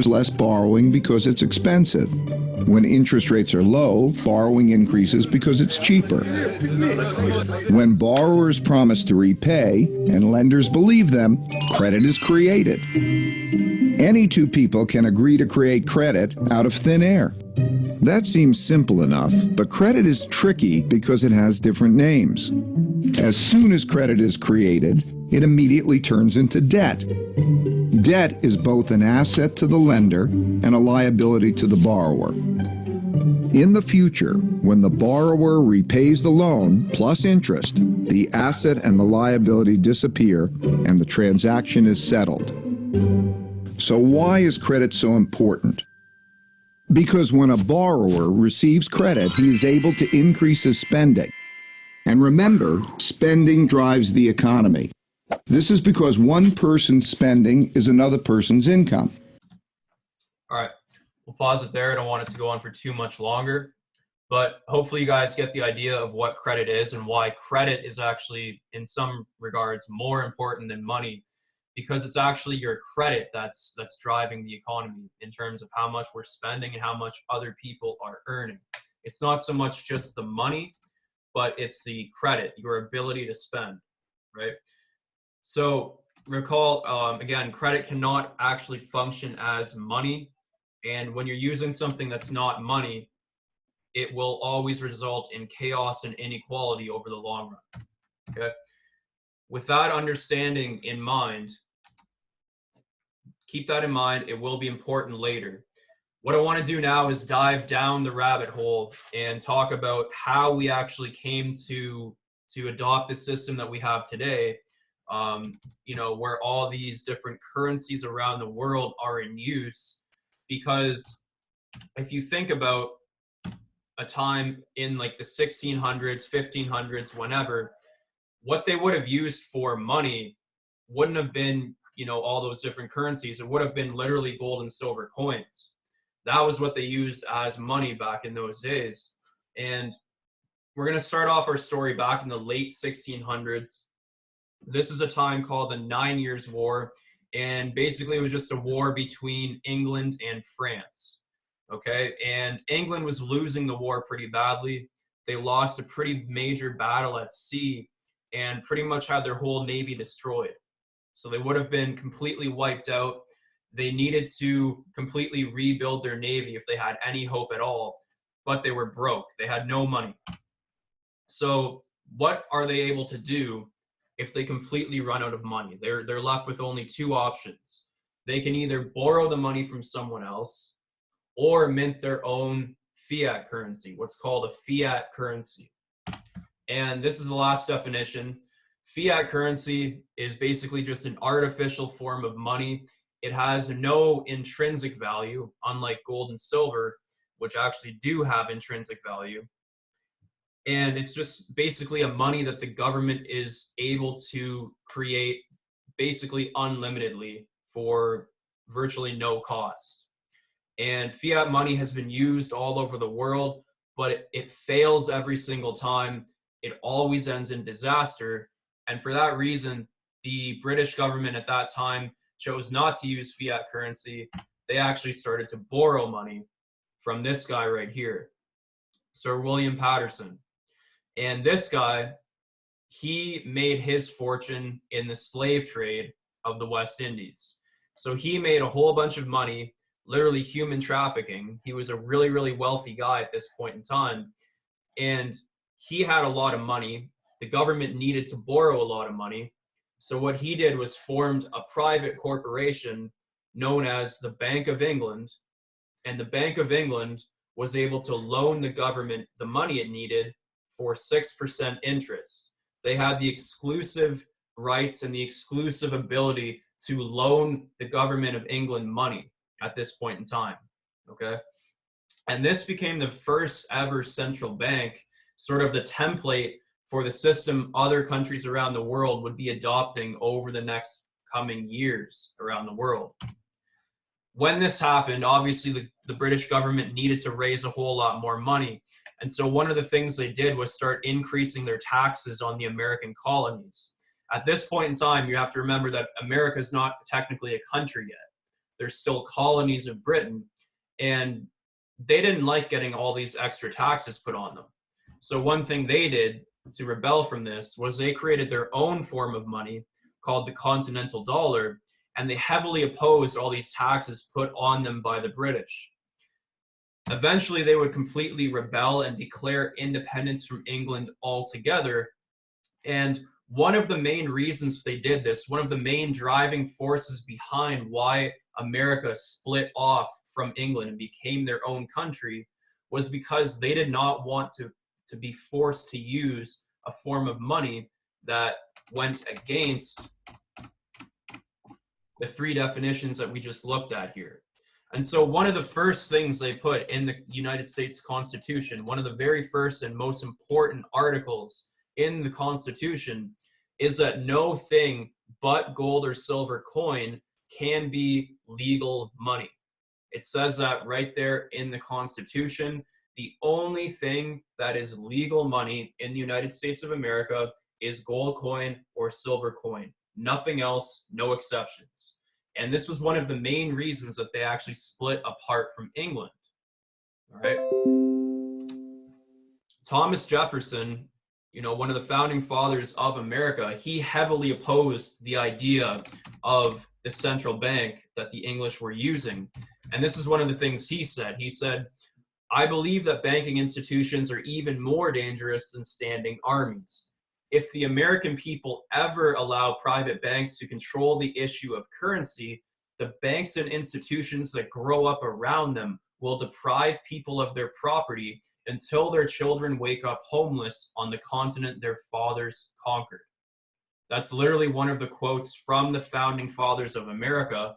less borrowing because it's expensive. When interest rates are low, borrowing increases because it's cheaper. When borrowers promise to repay and lenders believe them, credit is created. Any two people can agree to create credit out of thin air. That seems simple enough, but credit is tricky because it has different names. As soon as credit is created, it immediately turns into debt. Debt is both an asset to the lender and a liability to the borrower. In the future, when the borrower repays the loan plus interest, the asset and the liability disappear and the transaction is settled. So why is credit so important? Because when a borrower receives credit, he is able to increase his spending. And remember, spending drives the economy. This is because one person's spending is another person's income. All right, we'll pause it there. I don't want it to go on for too much longer, but hopefully you guys get the idea of what credit is and why credit is actually, in some regards, more important than money, because it's actually your credit that's driving the economy in terms of how much we're spending and how much other people are earning. It's not so much just the money, but it's the credit, your ability to spend, right? So recall, again, credit cannot actually function as money. And when you're using something that's not money, it will always result in chaos and inequality over the long run, okay? With that understanding in mind, keep that in mind. It will be important later. What I want to do now is dive down the rabbit hole and talk about how we actually came to adopt the system that we have today, where all these different currencies around the world are in use. Because if you think about a time in like the 1600s, 1500s, whenever, what they would have used for money wouldn't have been, all those different currencies. It would have been literally gold and silver coins. That was what they used as money back in those days. And we're going to start off our story back in the late 1600s. This is a time called the 9 Years' War. And basically it was just a war between England and France. Okay. And England was losing the war pretty badly. They lost a pretty major battle at sea and pretty much had their whole navy destroyed. So they would have been completely wiped out. They needed to completely rebuild their navy if they had any hope at all, but they were broke. They had no money. So what are they able to do if they completely run out of money? They're left with only two options. They can either borrow the money from someone else or mint their own fiat currency, what's called a fiat currency. And this is the last definition. Fiat currency is basically just an artificial form of money. It has no intrinsic value, unlike gold and silver, which actually do have intrinsic value. And it's just basically a money that the government is able to create basically unlimitedly for virtually no cost. And fiat money has been used all over the world, but it fails every single time. It always ends in disaster. And for that reason, the British government at that time chose not to use fiat currency. They actually started to borrow money from this guy right here, Sir William Paterson. And this guy, he made his fortune in the slave trade of the West Indies. So he made a whole bunch of money, literally human trafficking. He was a really, really wealthy guy at this point in time. And he had a lot of money. The government needed to borrow a lot of money. So what he did was formed a private corporation known as the Bank of England. And the Bank of England was able to loan the government the money it needed for 6% interest. They had the exclusive rights and the exclusive ability to loan the government of England money at this point in time, okay? And this became the first ever central bank, sort of the template for the system other countries around the world would be adopting over the next coming years around the world. When this happened, obviously the British government needed to raise a whole lot more money. And so one of the things they did was start increasing their taxes on the American colonies. At this point in time, you have to remember that America is not technically a country yet. they're still colonies of Britain, and they didn't like getting all these extra taxes put on them. So one thing they did to rebel from this was they created their own form of money called the Continental Dollar, and they heavily opposed all these taxes put on them by the British. Eventually, they would completely rebel and declare independence from England altogether. And one of the main reasons they did this, one of the main driving forces behind why America split off from England and became their own country, was because they did not want to be forced to use a form of money that went against the three definitions that we just looked at here. And so one of the first things they put in the United States Constitution, one of the very first and most important articles in the Constitution, is that no thing but gold or silver coin can be legal money. It says that right there in the Constitution. The only thing that is legal money in the United States of America is gold coin or silver coin. Nothing else, no exceptions. And this was one of the main reasons that they actually split apart from England. All right. Thomas Jefferson, one of the founding fathers of America, he heavily opposed the idea of the central bank that the English were using. And this is one of the things he said. He said, "I believe that banking institutions are even more dangerous than standing armies. If the American people ever allow private banks to control the issue of currency, the banks and institutions that grow up around them will deprive people of their property until their children wake up homeless on the continent their fathers conquered." That's literally one of the quotes from the founding fathers of America.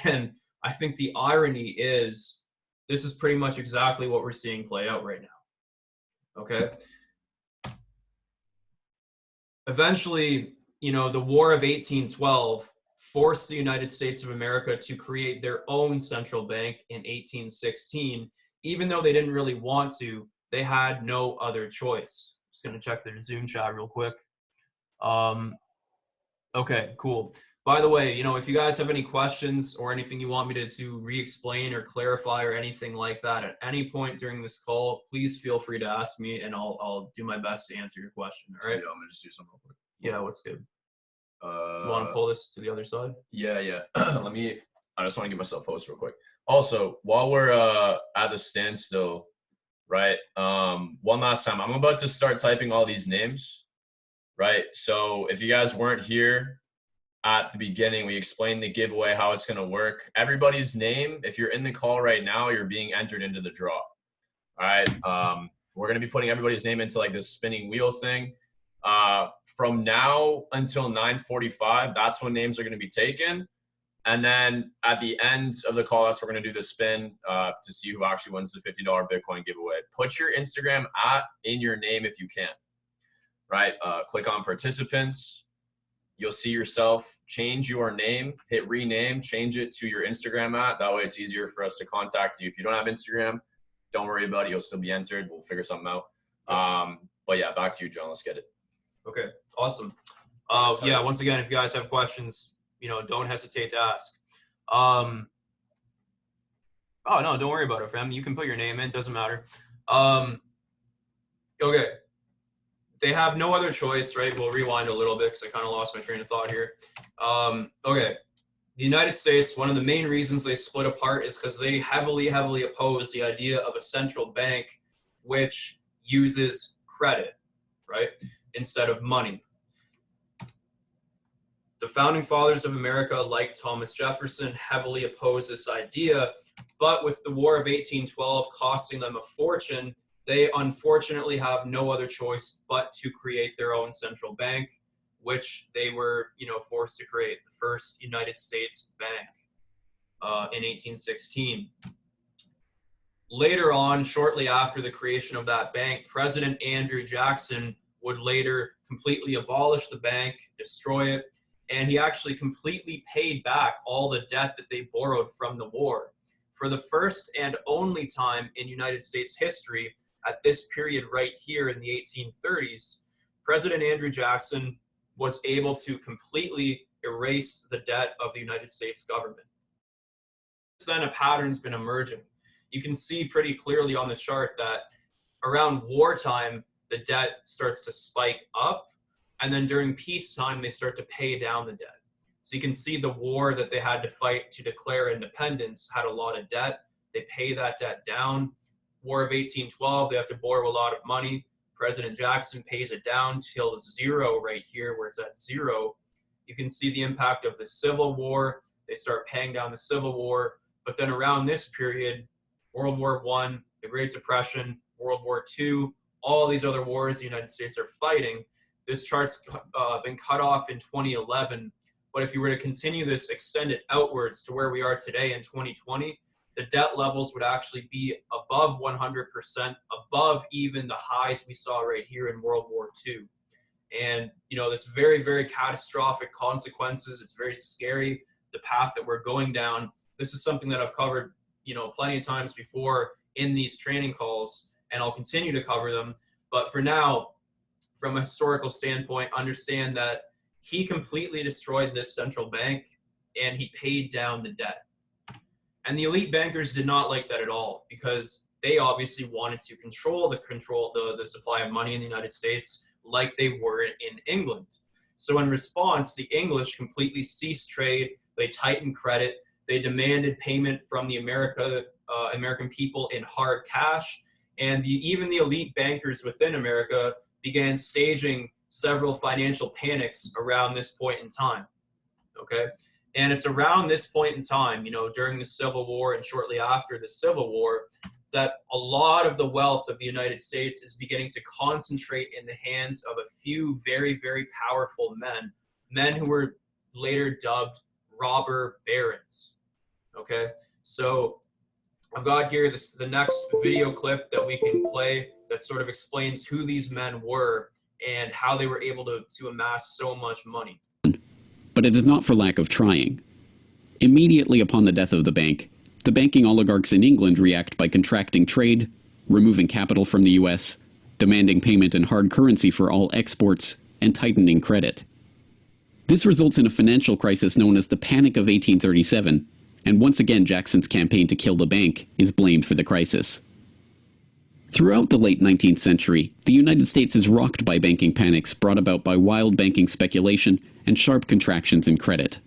And I think the irony is, this is pretty much exactly what we're seeing play out right now. Okay. Eventually, the War of 1812 forced the United States of America to create their own central bank in 1816. Even though they didn't really want to, they had no other choice. Just going to check their Zoom chat real quick. Okay, cool. By the way, if you guys have any questions or anything you want me to re-explain or clarify or anything like that at any point during this call, please feel free to ask me and I'll do my best to answer your question. All right? Yeah, I'm gonna just do something real quick. Yeah, what's good? You want to pull this to the other side? Yeah. I just want to give myself host real quick. Also, while we're at the standstill, right? One last time, I'm about to start typing all these names, right? So if you guys weren't here at the beginning, we explained the giveaway, how it's going to work. Everybody's name, if you're in the call right now, you're being entered into the draw. All right. We're going to be putting everybody's name into like this spinning wheel thing. From now until 9:45, that's when names are going to be taken. And then at the end of the call outs, we're going to do the spin to see who actually wins the $50 Bitcoin giveaway. Put your Instagram in your name if you can. Right? Click on participants. You'll see yourself change your name, hit rename, change it to your Instagram @ That way it's easier for us to contact you. If you don't have Instagram, don't worry about it. You'll still be entered. We'll figure something out. But yeah, back to you, John. Let's get it. Okay, awesome. Yeah, once again, if you guys have questions, don't hesitate to ask. Oh, no, don't worry about it, fam. You can put your name in. Doesn't matter. Okay. They have no other choice, right? We'll rewind a little bit because I kind of lost my train of thought here. Okay. The United States, one of the main reasons they split apart is because they heavily oppose the idea of a central bank which uses credit, right, instead of money. The founding fathers of America, like Thomas Jefferson, heavily opposed this idea, but with the War of 1812 costing them a fortune, they unfortunately have no other choice but to create their own central bank, which they were, forced to create, the first United States bank in 1816. Later on, shortly after the creation of that bank, President Andrew Jackson would later completely abolish the bank, destroy it, and he actually completely paid back all the debt that they borrowed from the war. For the first and only time in United States history, at this period right here in the 1830s, President Andrew Jackson was able to completely erase the debt of the United States government. then a pattern's been emerging. You can see pretty clearly on the chart that around wartime, the debt starts to spike up, and then during peacetime, they start to pay down the debt. So you can see the war that they had to fight to declare independence had a lot of debt. They pay that debt down. War of 1812, they have to borrow a lot of money. President Jackson pays it down till zero right here, where it's at zero. You can see the impact of the Civil War. They start paying down the Civil War. But then around this period, World War I, the Great Depression, World War II, all these other wars the United States are fighting. This chart's been cut off in 2011. But if you were to continue this, extend it outwards to where we are today in 2020, the debt levels would actually be above 100%, above even the highs we saw right here in World War II. And, you know, that's very, very catastrophic consequences. It's very scary, the path that we're going down. This is something that I've covered, you know, plenty of times before in these training calls, and I'll continue to cover them. But for now, from a historical standpoint, understand that he completely destroyed this central bank and he paid down the debt. And the elite bankers did not like that at all, because they obviously wanted to control the supply of money in the United States like they were in England. So in response, the English completely ceased trade. They tightened credit. They demanded payment from the American people in hard cash. And even the elite bankers within America began staging several financial panics around this point in time. Okay. And it's around this point in time, you know, during the Civil War and shortly after the Civil War, that a lot of the wealth of the United States is beginning to concentrate in the hands of a few very, very powerful men who were later dubbed robber barons. Okay, so I've got here the next video clip that we can play that sort of explains who these men were and how they were able to amass so much money. But it is not for lack of trying. Immediately upon the death of the bank, the banking oligarchs in England react by contracting trade, removing capital from the US, demanding payment in hard currency for all exports, and tightening credit. This results in a financial crisis known as the Panic of 1837, and once again Jackson's campaign to kill the bank is blamed for the crisis. Throughout the late 19th century, the United States is rocked by banking panics brought about by wild banking speculation and sharp contractions in credit.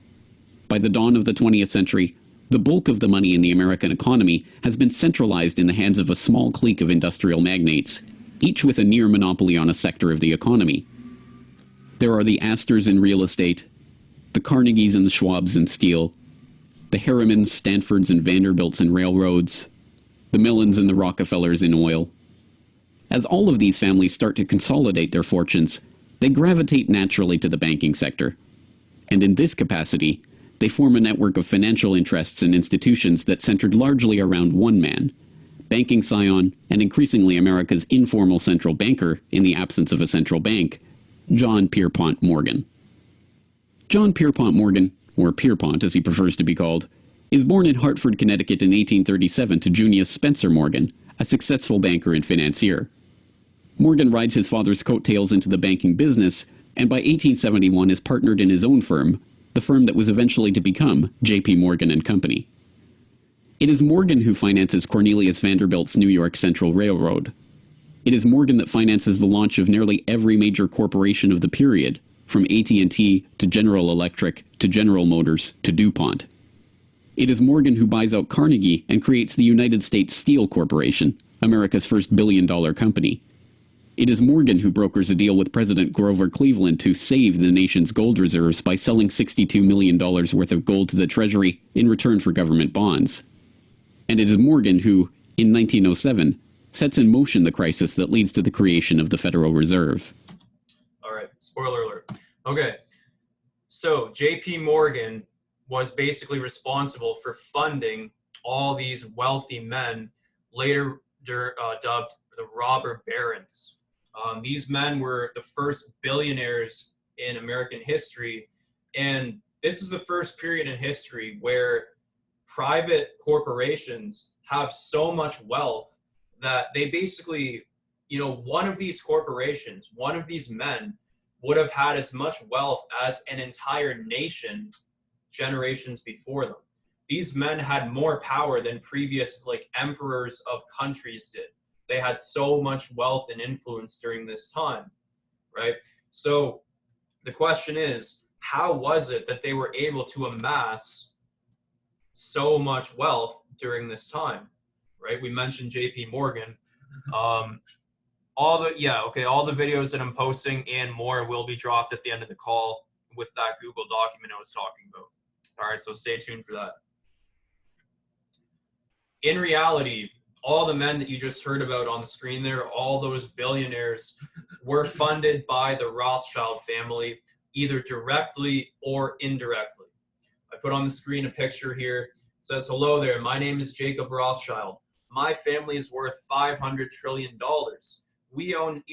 By the dawn of the 20th century, the bulk of the money in the American economy has been centralized in the hands of a small clique of industrial magnates, each with a near monopoly on a sector of the economy. There are the Astors in real estate, the Carnegies and the Schwabs in steel, the Harrimans, Stanfords, and Vanderbilts in railroads, the Millens and the Rockefellers in oil. As all of these families start to consolidate their fortunes, they gravitate naturally to the banking sector. And in this capacity, they form a network of financial interests and institutions that centered largely around one man, banking scion and increasingly America's informal central banker in the absence of a central bank, John Pierpont Morgan. John Pierpont Morgan, or Pierpont as he prefers to be called, is born in Hartford, Connecticut in 1837 to Junius Spencer Morgan, a successful banker and financier. Morgan rides his father's coattails into the banking business, and by 1871 is partnered in his own firm, the firm that was eventually to become J.P. Morgan and Company. It is Morgan who finances Cornelius Vanderbilt's New York Central Railroad. It is Morgan that finances the launch of nearly every major corporation of the period, from AT&T to General Electric to General Motors to DuPont. It is Morgan who buys out Carnegie and creates the United States Steel Corporation, America's first billion-dollar company. It is Morgan who brokers a deal with President Grover Cleveland to save the nation's gold reserves by selling $62 million worth of gold to the Treasury in return for government bonds. And it is Morgan who, in 1907, sets in motion the crisis that leads to the creation of the Federal Reserve. All right, spoiler alert. Okay, so J.P. Morgan was basically responsible for funding all these wealthy men, later dubbed the robber barons. These men were the first billionaires in American history, and this is the first period in history where private corporations have so much wealth that they basically, you know, one of these corporations, one of these men would have had as much wealth as an entire nation generations before them. these men had more power than previous like emperors of countries did. They had so much wealth and influence during this time, right? So the question is, how was it that they were able to amass so much wealth during this time, right? We mentioned JP Morgan. All the videos that I'm posting and more will be dropped at the end of the call with that Google document I was talking about. All right, so stay tuned for that. In reality, all the men that you just heard about on the screen there, all those billionaires were funded by the Rothschild family, either directly or indirectly. I put on the screen a picture here. It says, "Hello there, my name is Jacob Rothschild. My family is worth $500 trillion. We own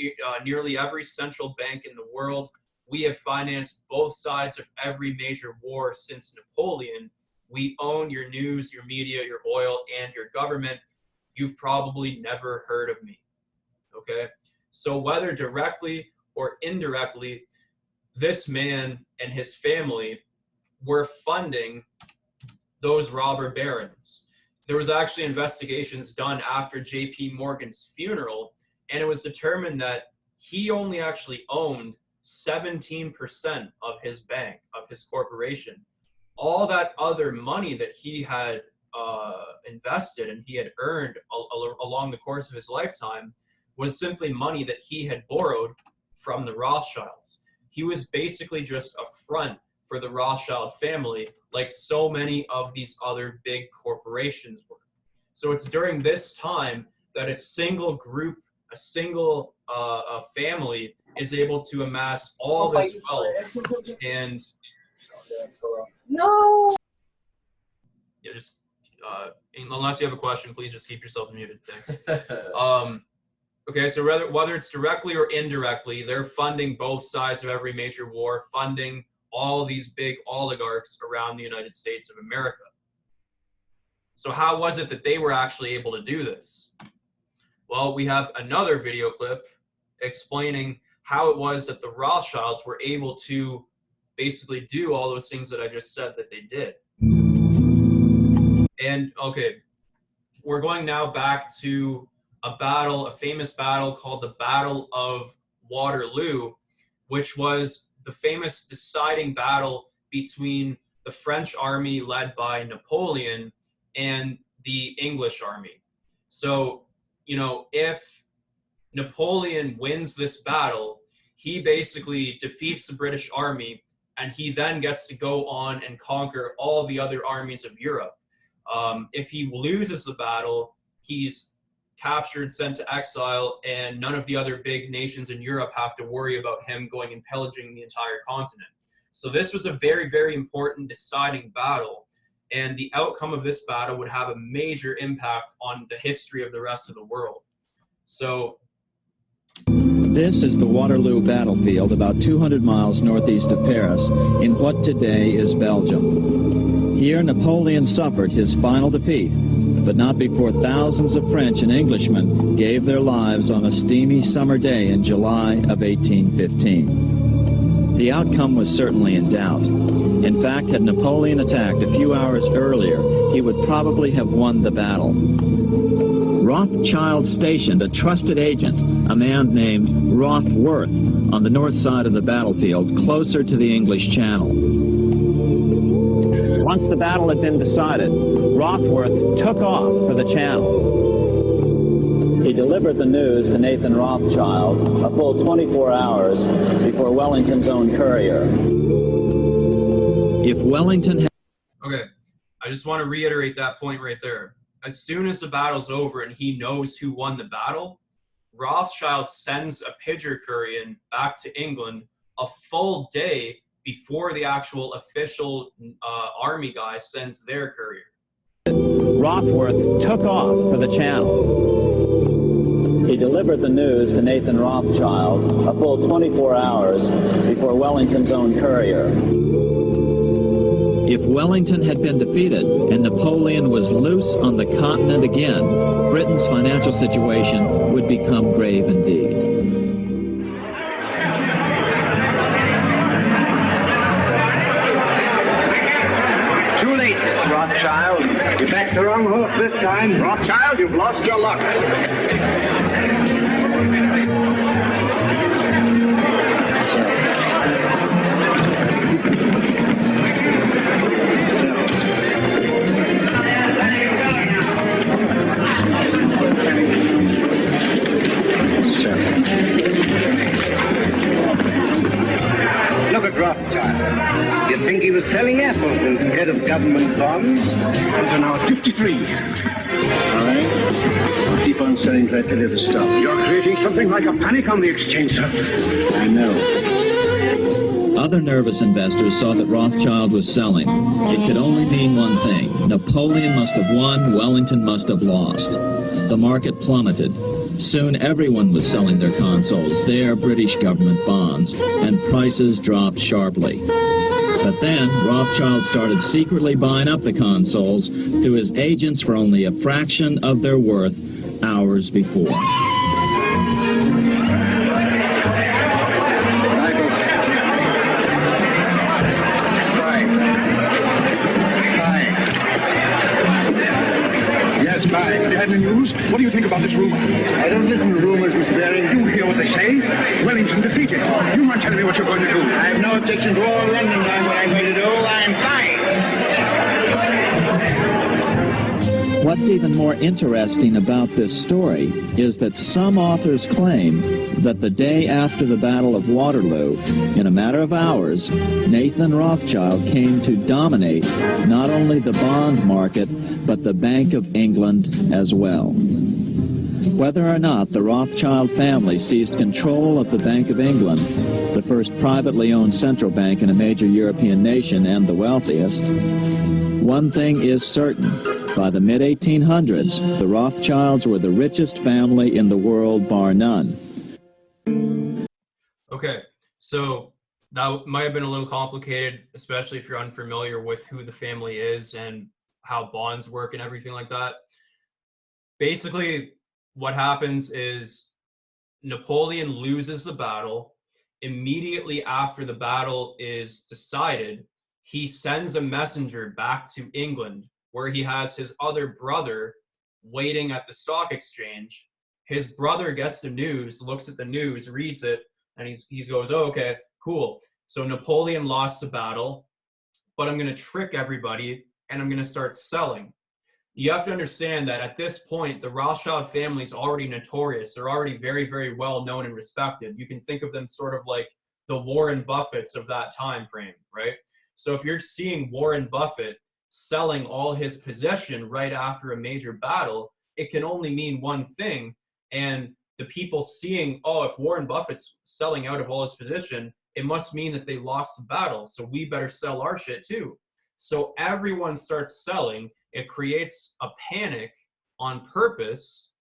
nearly every central bank in the world. We have financed both sides of every major war since Napoleon. We own your news, your media, your oil, and your government. You've probably never heard of me." Okay? So whether directly or indirectly, this man and his family were funding those robber barons. There was actually investigations done after JP Morgan's funeral, and it was determined that he only actually owned 17% of his bank, of his corporation. All that other money that he had invested and he had earned along the course of his lifetime was simply money that he had borrowed from the Rothschilds. He was basically just a front for the Rothschild family, like so many of these other big corporations were. So it's during this time that a single group, a single family is able to amass all this wealth. And no. yeah, just unless you have a question, please just keep yourself muted. Thanks. Okay, so whether it's directly or indirectly, they're funding both sides of every major war, funding all these big oligarchs around the United States of America. So how was it that they were actually able to do this? Well, we have another video clip explaining how it was that the Rothschilds were able to basically do all those things that I just said that they did. And okay, we're going now back to a famous battle called the Battle of Waterloo, which was the famous deciding battle between the French army led by Napoleon and the English army. So, you know, if Napoleon wins this battle, he basically defeats the British army, and he then gets to go on and conquer all the other armies of Europe. If he loses the battle, he's captured, sent to exile, and none of the other big nations in Europe have to worry about him going and pillaging the entire continent. So this was a very, very important deciding battle, and the outcome of this battle would have a major impact on the history of the rest of the world. So this is the Waterloo battlefield, about 200 miles northeast of Paris, in what today is Belgium. Here Napoleon suffered his final defeat, but not before thousands of French and Englishmen gave their lives on a steamy summer day in July of 1815. The outcome was certainly in doubt. In fact, had Napoleon attacked a few hours earlier, he would probably have won the battle. Rothschild stationed a trusted agent, a man named Rothworth, on the north side of the battlefield, closer to the English Channel. Once the battle had been decided, Rothworth took off for the Channel. He delivered the news to Nathan Rothschild a full 24 hours before Wellington's own courier. If Wellington had... Okay, I just want to reiterate that point right there. As soon as the battle's over and he knows who won the battle, Rothschild sends a pigeon courier back to England a full day before the actual official army guy sends their courier. Rothworth took off for the Channel. He delivered the news to Nathan Rothschild a full 24 hours before Wellington's own courier. If Wellington had been defeated and Napoleon was loose on the continent again, Britain's financial situation would become grave indeed. Too late, Miss Rothschild. this time. Rothschild, you've lost your luck. Look at Rothschild. You'd think he was selling apples instead of government bonds. Bonds are now at 53. All right. I'll keep on selling till I tell you to stop. You're creating something like a panic on the exchange, sir. I know. Other nervous investors saw that Rothschild was selling. It could only mean one thing. Napoleon must have won, Wellington must have lost. The market plummeted. Soon everyone was selling their consols, their British government bonds, and prices dropped sharply. But then, Rothschild started secretly buying up the consols to his agents for only a fraction of their worth hours before. The news? What do you think about this rumor? I don't listen to rumors, Mr. Baring. You hear what they say? Wellington defeated. You might tell me what you're going to do. I have no objection to all London knowing what I'm going to do. I'm fine. What's even more interesting about this story is that some authors claim that the day after the Battle of Waterloo, in a matter of hours, Nathan Rothschild came to dominate not only the bond market, but the Bank of England as well. Whether or not the Rothschild family seized control of the Bank of England, the first privately owned central bank in a major European nation and the wealthiest, one thing is certain. By the mid-1800s, the Rothschilds were the richest family in the world, bar none. Okay, so that might have been a little complicated, especially if you're unfamiliar with who the family is and how bonds work and everything like that. Basically, what happens is Napoleon loses the battle. Immediately after the battle is decided, he sends a messenger back to England where he has his other brother waiting at the stock exchange. His brother gets the news, looks at the news, reads it, and he goes, oh, okay, cool. So Napoleon lost the battle, but I'm going to trick everybody and I'm going to start selling. You have to understand that at this point, the Rothschild family is already notorious. They're already very, very well known and respected. You can think of them sort of like the Warren Buffetts of that time frame, right? So if you're seeing Warren Buffett selling all his possession right after a major battle, it can only mean one thing. And the people seeing, oh, if Warren Buffett's selling out of all his position, it must mean that they lost the battle. So we better sell our shit too. So everyone starts selling. It creates a panic on purpose,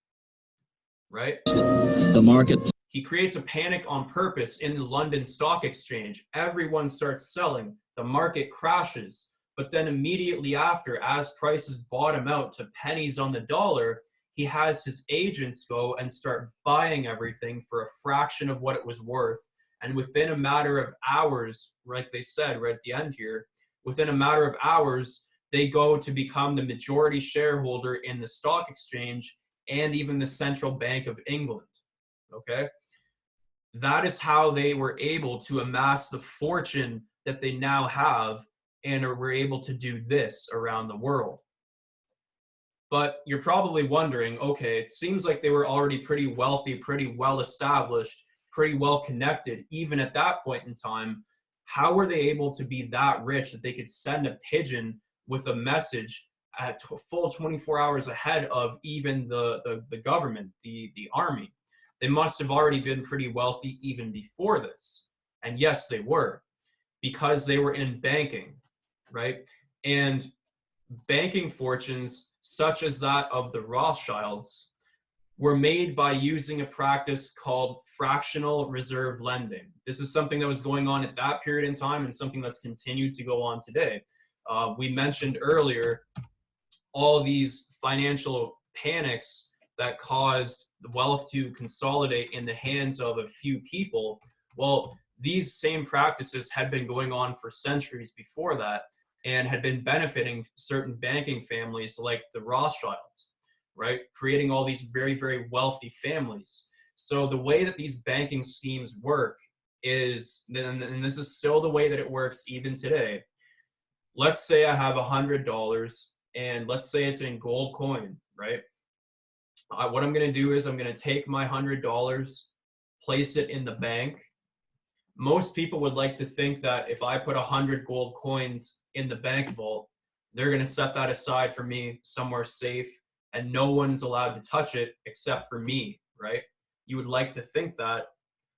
right? The market. He creates a panic on purpose in the London Stock Exchange. Everyone starts selling. The market crashes. But then immediately after, as prices bottom out to pennies on the dollar, he has his agents go and start buying everything for a fraction of what it was worth. And within a matter of hours, like they said right at the end here, within a matter of hours, they go to become the majority shareholder in the stock exchange and even the Central Bank of England, okay? That is how they were able to amass the fortune that they now have and were able to do this around the world. But you're probably wondering, okay, it seems like they were already pretty wealthy, pretty well established, pretty well connected, even at that point in time. How were they able to be that rich that they could send a pigeon with a message at a full 24 hours ahead of even the government, the army? They must have already been pretty wealthy even before this. And yes, they were, because they were in banking, right? And banking fortunes, such as that of the Rothschilds, were made by using a practice called fractional reserve lending. This is something that was going on at that period in time and something that's continued to go on today. We mentioned earlier all these financial panics that caused the wealth to consolidate in the hands of a few people. Well, these same practices had been going on for centuries before that. and had been benefiting certain banking families like the Rothschilds, right? Creating all these very, very wealthy families. So the way that these banking schemes work is, and this is still the way that it works even today. Let's say I have $100, and let's say it's in gold coin, right? What I'm going to do is I'm going to take my $100, place it in the bank. Most people would like to think that if I put 100 gold coins in the bank vault, they're going to set that aside for me somewhere safe, and no one's allowed to touch it except for me, right? You would like to think that,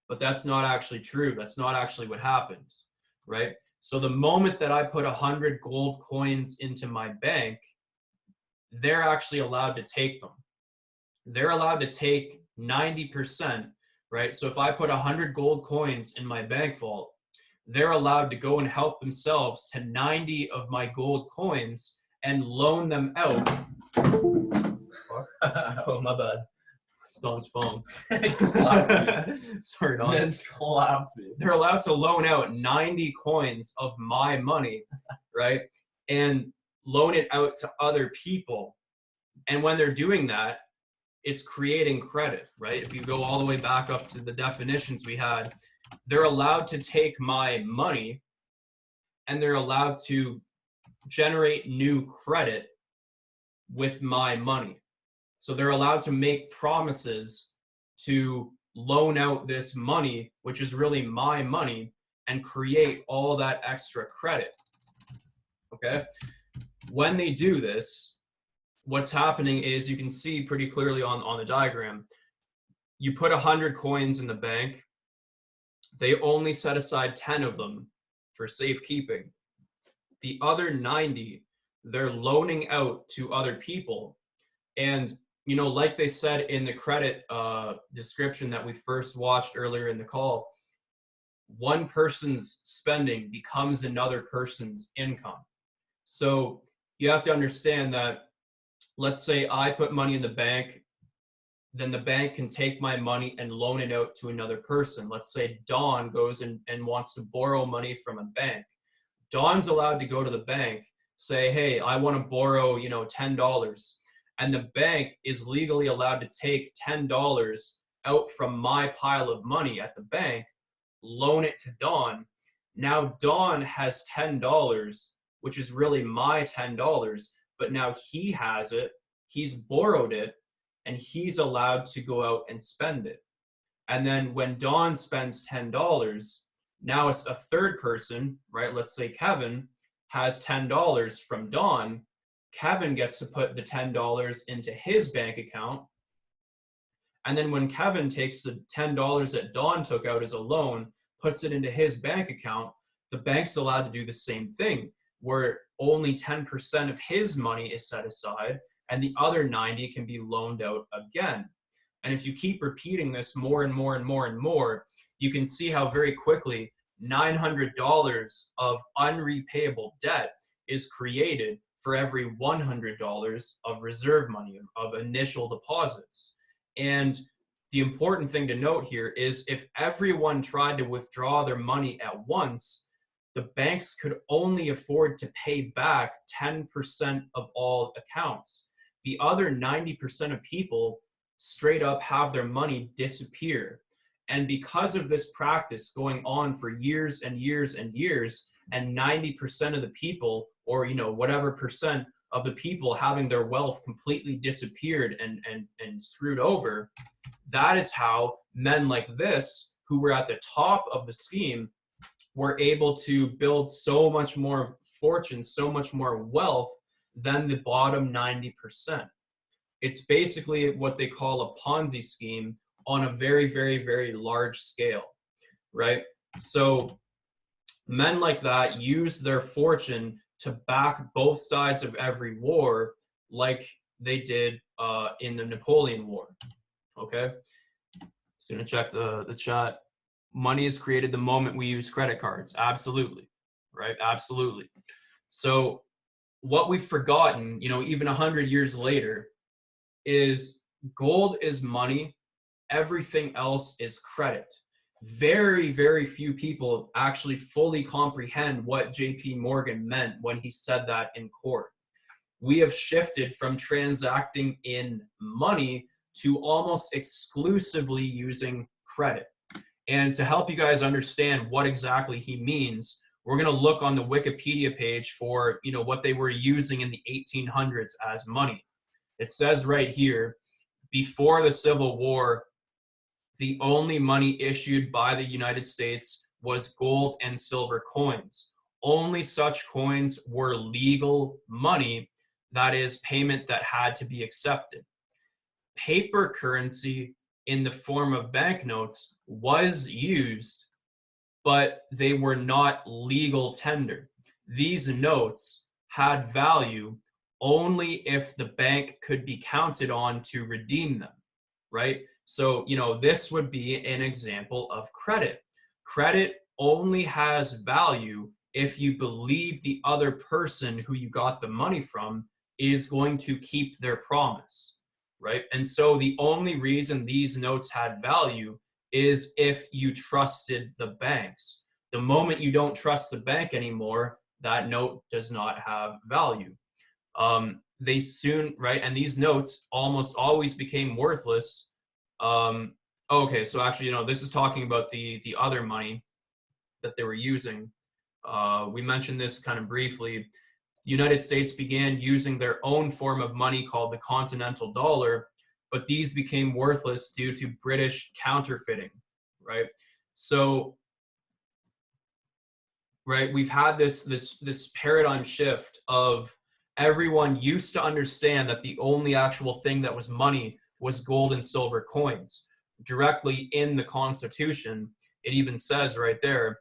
but that's not actually true. That's not actually what happens, right? So the moment that I put 100 gold coins into my bank, they're actually allowed to take them. They're allowed to take 90%, right? So if I put 100 gold coins in my bank vault, they're allowed to go and help themselves to 90 of my gold coins and loan them out. Oh, my bad. It's Don's phone. Sorry, Don. It's clapped me. They're allowed to loan out 90 coins of my money, right? And loan it out to other people. And when they're doing that, it's creating credit, right? If you go all the way back up to the definitions we had, they're allowed to take my money and they're allowed to generate new credit with my money. So they're allowed to make promises to loan out this money, which is really my money, and create all that extra credit. Okay? When they do this, what's happening is, you can see pretty clearly on the diagram, you put 100 coins in the bank, they only set aside 10 of them for safekeeping. The other 90, they're loaning out to other people. And, you know, like they said in the credit description that we first watched earlier in the call, one person's spending becomes another person's income. So you have to understand that, let's say I put money in the bank, then the bank can take my money and loan it out to another person. Let's say Don goes and wants to borrow money from a bank. Don's allowed to go to the bank, say, hey, I want to borrow, you know, $10. And the bank is legally allowed to take $10 out from my pile of money at the bank, loan it to Don. Now Don has $10, which is really my $10, but now he has it, he's borrowed it, and he's allowed to go out and spend it. And then when Don spends $10, now it's a third person, right? Let's say Kevin has $10 from Don. Kevin gets to put the $10 into his bank account. And then when Kevin takes the $10 that Don took out as a loan, puts it into his bank account, the bank's allowed to do the same thing, where only 10% of his money is set aside and the other 90 can be loaned out again. And if you keep repeating this more and more and more and more, you can see how very quickly $900 of unrepayable debt is created for every $100 of reserve money, of initial deposits. And the important thing to note here is, if everyone tried to withdraw their money at once, the banks could only afford to pay back 10% of all accounts. The other 90% of people straight up have their money disappear. And because of this practice going on for years and years and years, and 90% of the people, or whatever percent of the people having their wealth completely disappeared and screwed over, that is how men like this, who were at the top of the scheme, were able to build so much more fortune, so much more wealth than the bottom 90%. It's basically what they call a Ponzi scheme on a very, very, very large scale, right? So men like that use their fortune to back both sides of every war, like they did in the Napoleon War, okay? So I'm gonna check the chat. Money is created the moment we use credit cards. Absolutely, right? Absolutely. So what we've forgotten, even 100 years later, is gold is money. Everything else is credit. very, very few people actually fully comprehend what JP Morgan meant when he said that in court. We have shifted from transacting in money to almost exclusively using credit. And to help you guys understand what exactly he means, we're going to look on the Wikipedia page for, what they were using in the 1800s as money. It says right here, before the Civil War, the only money issued by the United States was gold and silver coins. Only such coins were legal money, that is, payment that had to be accepted. Paper currency in the form of banknotes was used, but they were not legal tender. These notes had value only if the bank could be counted on to redeem them, right? So, this would be an example of credit. Credit only has value if you believe the other person who you got the money from is going to keep their promise, right? And so the only reason these notes had value is if you trusted the banks. The moment you don't trust the bank anymore, that note does not have value. They soon, right? And these notes almost always became worthless. Okay, so actually, this is talking about the other money that they were using. We mentioned this kind of briefly. The United States began using their own form of money called the Continental Dollar, but these became worthless due to British counterfeiting, right? So, right, we've had this paradigm shift of everyone used to understand that the only actual thing that was money was gold and silver coins. Directly in the Constitution, it even says right there,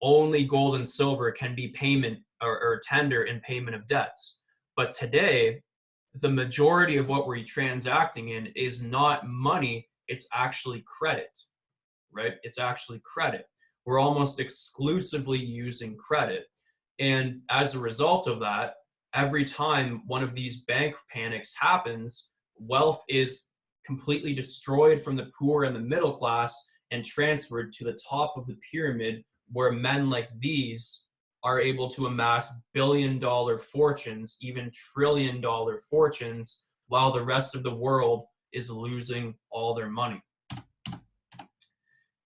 only gold and silver can be payment or tender in payment of debts. But today, the majority of what we're transacting in is not money, it's actually credit, right? It's actually credit. We're almost exclusively using credit. And as a result of that, every time one of these bank panics happens, wealth is completely destroyed from the poor and the middle class and transferred to the top of the pyramid, where men like these are able to amass billion-dollar fortunes, even trillion-dollar fortunes, while the rest of the world is losing all their money.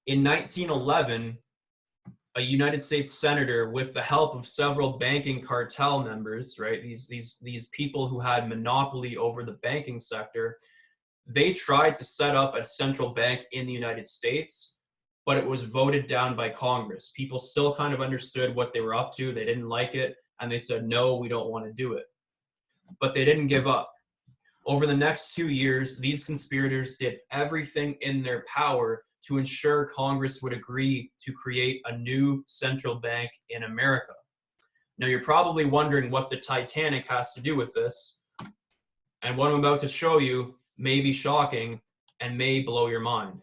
In 1911, a United States senator, with the help of several banking cartel members, right, these people who had monopoly over the banking sector, they tried to set up a central bank in the United States, but it was voted down by Congress. People still kind of understood what they were up to. They didn't like it, and they said, no, we don't want to do it. But they didn't give up. Over the next 2 years, these conspirators did everything in their power to ensure Congress would agree to create a new central bank in America. Now, you're probably wondering what the Titanic has to do with this. And what I'm about to show you may be shocking and may blow your mind.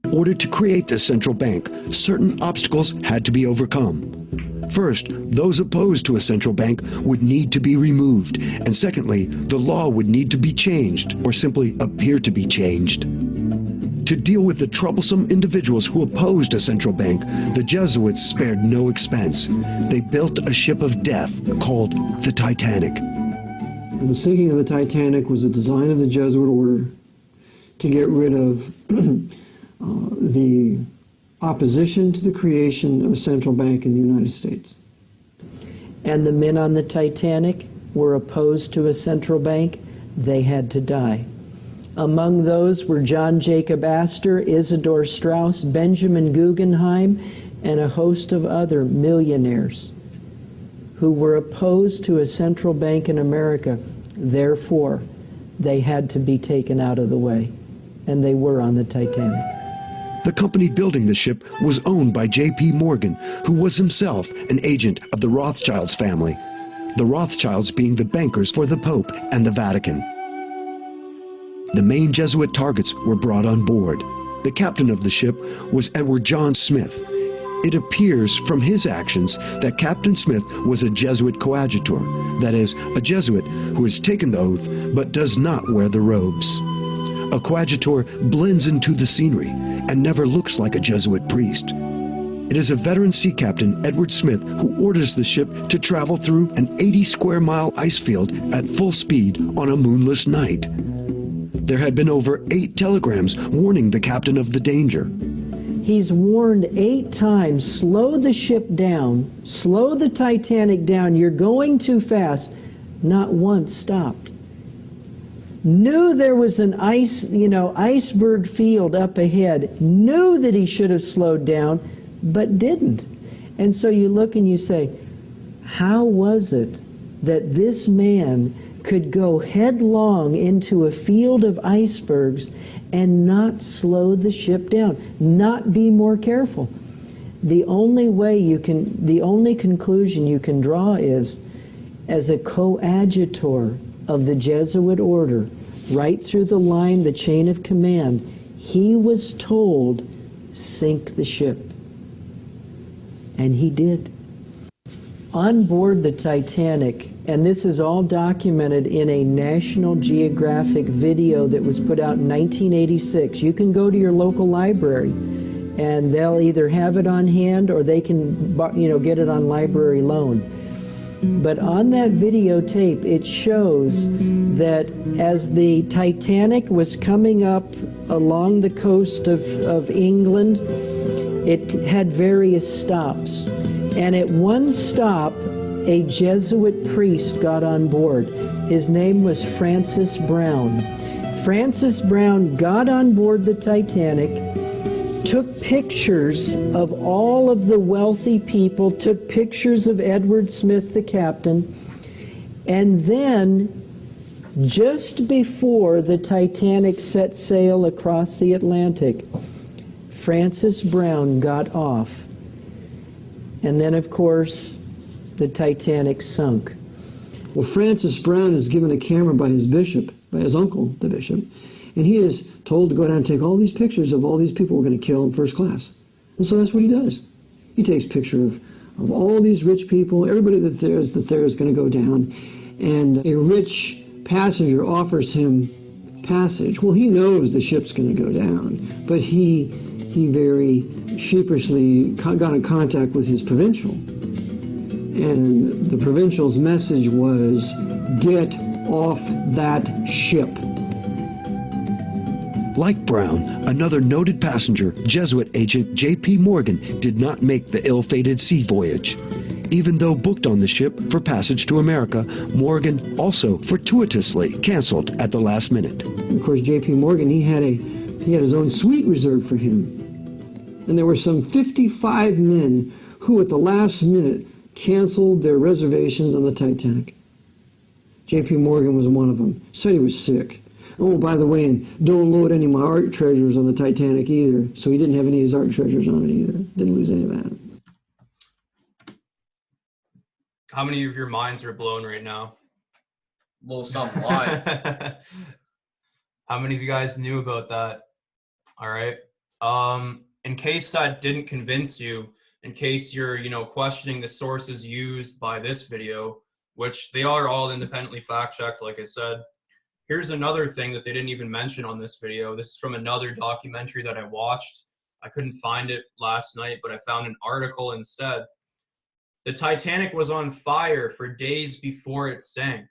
In order to create this central bank, certain obstacles had to be overcome. First, those opposed to a central bank would need to be removed. And secondly, the law would need to be changed, or simply appear to be changed. To deal with the troublesome individuals who opposed a central bank, the Jesuits spared no expense. They built a ship of death called the Titanic. The sinking of the Titanic was a design of the Jesuit order to get rid of the opposition to the creation of a central bank in the United States. And the men on the Titanic were opposed to a central bank. They had to die. Among those were John Jacob Astor, Isidor Straus, Benjamin Guggenheim, and a host of other millionaires who were opposed to a central bank in America. Therefore, they had to be taken out of the way, and they were on the Titanic. The company building the ship was owned by J.P. Morgan, who was himself an agent of the Rothschilds family, the Rothschilds being the bankers for the Pope and the Vatican. The main Jesuit targets were brought on board. The captain of the ship was Edward John Smith. It appears from his actions that Captain Smith was a Jesuit coadjutor, that is, a Jesuit who has taken the oath but does not wear the robes. A coadjutor blends into the scenery and never looks like a Jesuit priest. It is a veteran sea captain, Edward Smith, who orders the ship to travel through an 80-square-mile ice field at full speed on a moonless night. There had been over 8 telegrams warning the captain of the danger. He's warned 8 times, slow the ship down, slow the Titanic down, you're going too fast. Not once stopped. Knew there was an iceberg field up ahead, knew that he should have slowed down, but didn't. And so you look and you say, how was it that this man could go headlong into a field of icebergs and not slow the ship down, not be more careful? The only conclusion you can draw is, as a coadjutor of the Jesuit order, right through the line, the chain of command, he was told, sink the ship. And he did. On board the Titanic, and this is all documented in a National Geographic video that was put out in 1986. You can go to your local library and they'll either have it on hand or they can get it on library loan. But on that videotape, it shows that as the Titanic was coming up along the coast of England, it had various stops. And at one stop, a Jesuit priest got on board. His name was Francis Brown. Francis Brown got on board the Titanic, took pictures of all of the wealthy people, took pictures of Edward Smith, the captain, and then just before the Titanic set sail across the Atlantic, Francis Brown got off. And then, of course, the Titanic sunk. Well, Francis Brown is given a camera by his bishop, by his uncle, the bishop, and he is told to go down and take all these pictures of all these people we're going to kill in first class. And so that's what he does. He takes pictures of all these rich people, everybody that's there is going to go down, and a rich passenger offers him passage. Well, he knows the ship's going to go down, but he very sheepishly got in contact with his provincial. And the provincial's message was, get off that ship. Like Brown, another noted passenger, Jesuit agent J.P. Morgan, did not make the ill-fated sea voyage. Even though booked on the ship for passage to America, Morgan also fortuitously canceled at the last minute. And of course, J.P. Morgan, he had his own suite reserved for him. And there were some 55 men who at the last minute canceled their reservations on the Titanic. J.P. Morgan was one of them. Said he was sick. Oh, by the way, and don't load any of my art treasures on the Titanic either. So he didn't have any of his art treasures on it either. Didn't lose any of that. How many of your minds are blown right now? Little something. Why? How many of you guys knew about that? All right. In case that didn't convince you, in case you're, questioning the sources used by this video, which they are all independently fact-checked, like I said. Here's another thing that they didn't even mention on this video. This is from another documentary that I watched. I couldn't find it last night, but I found an article instead. The Titanic was on fire for days before it sank.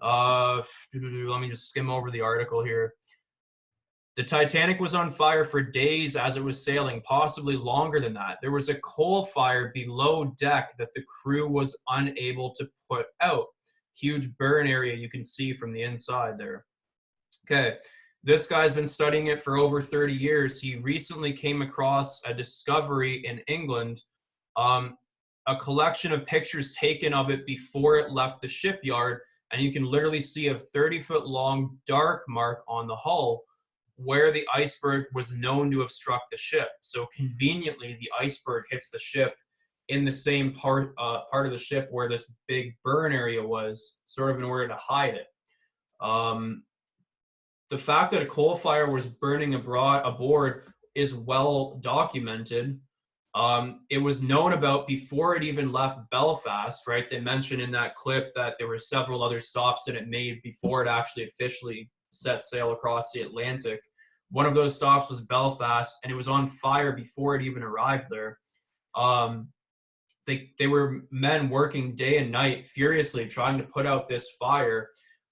Let me just skim over the article here. The Titanic was on fire for days as it was sailing, possibly longer than that. There was a coal fire below deck that the crew was unable to put out. Huge burn area you can see from the inside there. Okay, this guy's been studying it for over 30 years. He recently came across a discovery in England, a collection of pictures taken of it before it left the shipyard, and you can literally see a 30-foot long dark mark on the hull where the iceberg was known to have struck the ship. So conveniently, the iceberg hits the ship in the same part of the ship where this big burn area was, sort of in order to hide it. The fact that a coal fire was burning aboard is well documented. It was known about before it even left Belfast, right? They mentioned in that clip that there were several other stops that it made before it actually officially set sail across the Atlantic. One of those stops was Belfast, and it was on fire before it even arrived there. They were men working day and night furiously trying to put out this fire.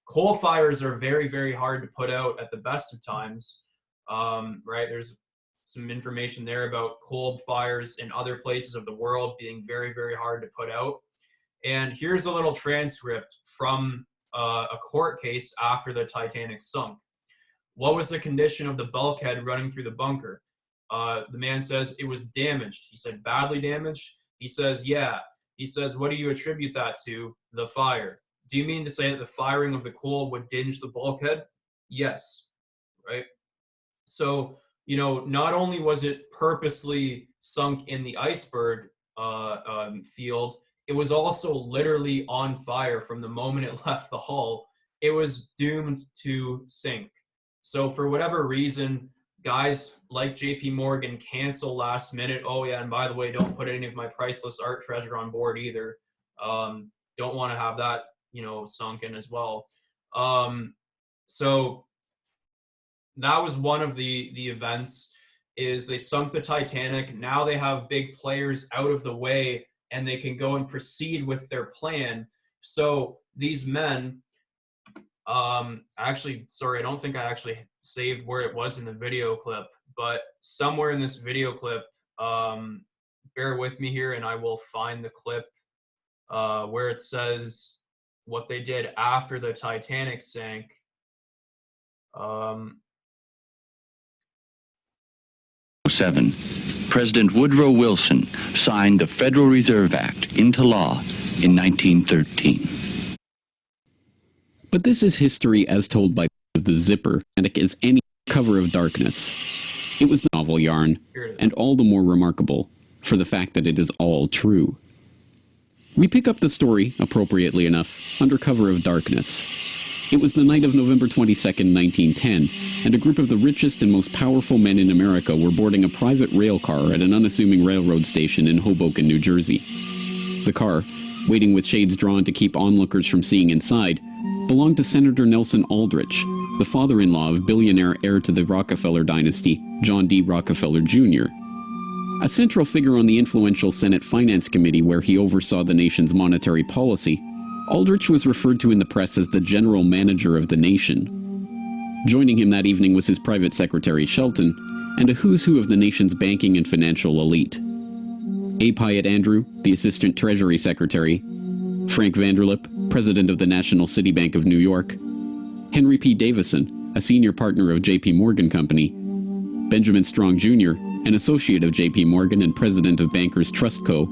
Coal fires are very, very hard to put out at the best of times, right? There's some information there about coal fires in other places of the world being very, very hard to put out. And here's a little transcript from a court case after the Titanic sunk. What was the condition of the bulkhead running through the bunker? The man says it was damaged. He said, badly damaged? He says, yeah. He says, what do you attribute that to? The fire. Do you mean to say that the firing of the coal would dinge the bulkhead? Yes, right? So, you know, not only was it purposely sunk in the iceberg field, it was also literally on fire from the moment it left the hull. It was doomed to sink. So for whatever reason, guys like JP Morgan cancel last minute. Oh yeah, and by the way, don't put any of my priceless art treasure on board either. Don't want to have that, you know, sunken as well. So that was one of the events, is they sunk the Titanic. Now they have big players out of the way and they can go and proceed with their plan. So these men, actually, sorry, I don't think I actually saved where it was in the video clip, but somewhere in this video clip, bear with me here and I will find the clip where it says what they did after the Titanic sank. President Woodrow Wilson signed the Federal Reserve Act into law in 1913. But this is history as told by the Zipper, and it is any cover of darkness. It was the novel yarn, and all the more remarkable for the fact that it is all true. We pick up the story, appropriately enough, under cover of darkness. It was the night of November 22nd, 1910, and a group of the richest and most powerful men in America were boarding a private rail car at an unassuming railroad station in Hoboken, New Jersey. The car, waiting with shades drawn to keep onlookers from seeing inside, belonged to Senator Nelson Aldrich, the father-in-law of billionaire heir to the Rockefeller dynasty, John D. Rockefeller Jr. A central figure on the influential Senate Finance Committee where he oversaw the nation's monetary policy, Aldrich was referred to in the press as the general manager of the nation. Joining him that evening was his private secretary Shelton, and a who's who of the nation's banking and financial elite. A. Pyatt Andrew, the assistant treasury secretary, Frank Vanderlip, president of the National City Bank of New York, Henry P. Davison, a senior partner of J.P. Morgan Company, Benjamin Strong Jr., an associate of J.P. Morgan and president of Bankers Trust Co.,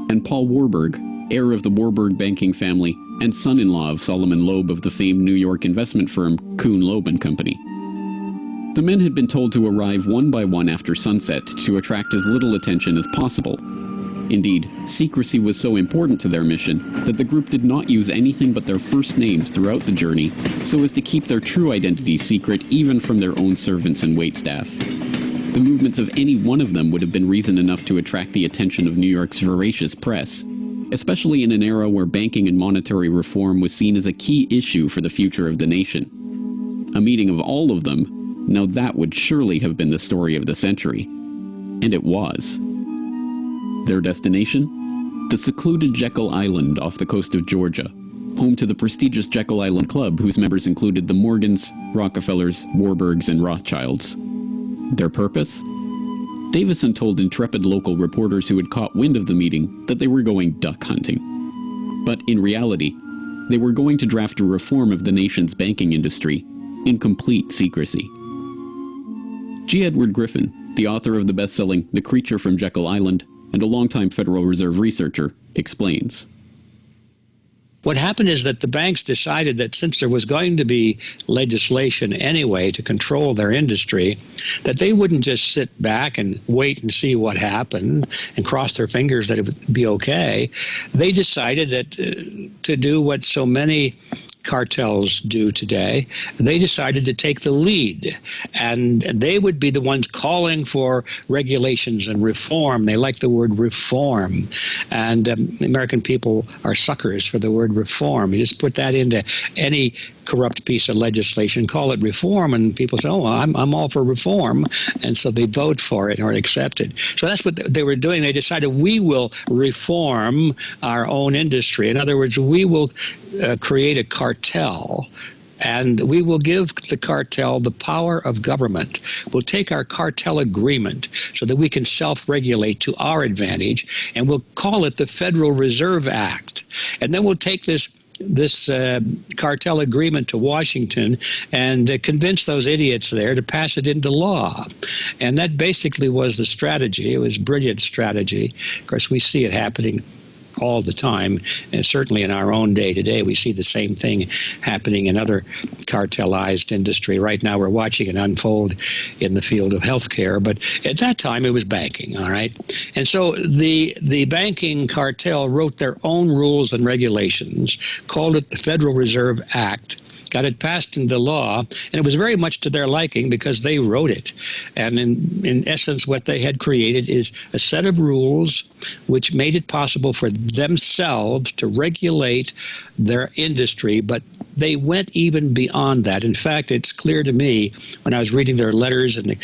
and Paul Warburg, heir of the Warburg banking family and son-in-law of Solomon Loeb of the famed New York investment firm Kuhn, Loeb & Company. The men had been told to arrive one by one after sunset to attract as little attention as possible. Indeed, secrecy was so important to their mission that the group did not use anything but their first names throughout the journey so as to keep their true identity secret even from their own servants and waitstaff. The movements of any one of them would have been reason enough to attract the attention of New York's voracious press, especially in an era where banking and monetary reform was seen as a key issue for the future of the nation. A meeting of all of them, now that would surely have been the story of the century. And it was. Their destination? The secluded Jekyll Island off the coast of Georgia, home to the prestigious Jekyll Island Club whose members included the Morgans, Rockefellers, Warburgs, and Rothschilds. Their purpose? Davison told intrepid local reporters who had caught wind of the meeting that they were going duck hunting. But in reality, they were going to draft a reform of the nation's banking industry in complete secrecy. G. Edward Griffin, the author of the best-selling The Creature from Jekyll Island and a longtime Federal Reserve researcher, explains. What happened is that the banks decided that since there was going to be legislation anyway to control their industry, that they wouldn't just sit back and wait and see what happened and cross their fingers that it would be okay. They decided that to do what so many cartels do today, they decided to take the lead, and they would be the ones calling for regulations and reform. They like the word reform, and American people are suckers for the word reform. You just put that into any corrupt piece of legislation, call it reform, and people say, oh, I'm all for reform, and so they vote for it or accept it. So that's what they were doing. They decided, we will reform our own industry. In other words, we will create a cartel, and we will give the cartel the power of government. We'll take our cartel agreement so that we can self-regulate to our advantage, and we'll call it the Federal Reserve Act. And then we'll take this cartel agreement to Washington and convince those idiots there to pass it into law. And that basically was the strategy. It was brilliant strategy. Of course, we see it happening all the time, and certainly in our own day today, we see the same thing happening in other cartelized industry. Right now, we're watching it unfold in the field of healthcare, but at that time, it was banking, all right? And so the banking cartel wrote their own rules and regulations, called it the Federal Reserve Act, got it passed into law, and it was very much to their liking because they wrote it. And in essence, what they had created is a set of rules which made it possible for themselves to regulate their industry, but they went even beyond that. In fact, it's clear to me when I was reading their letters and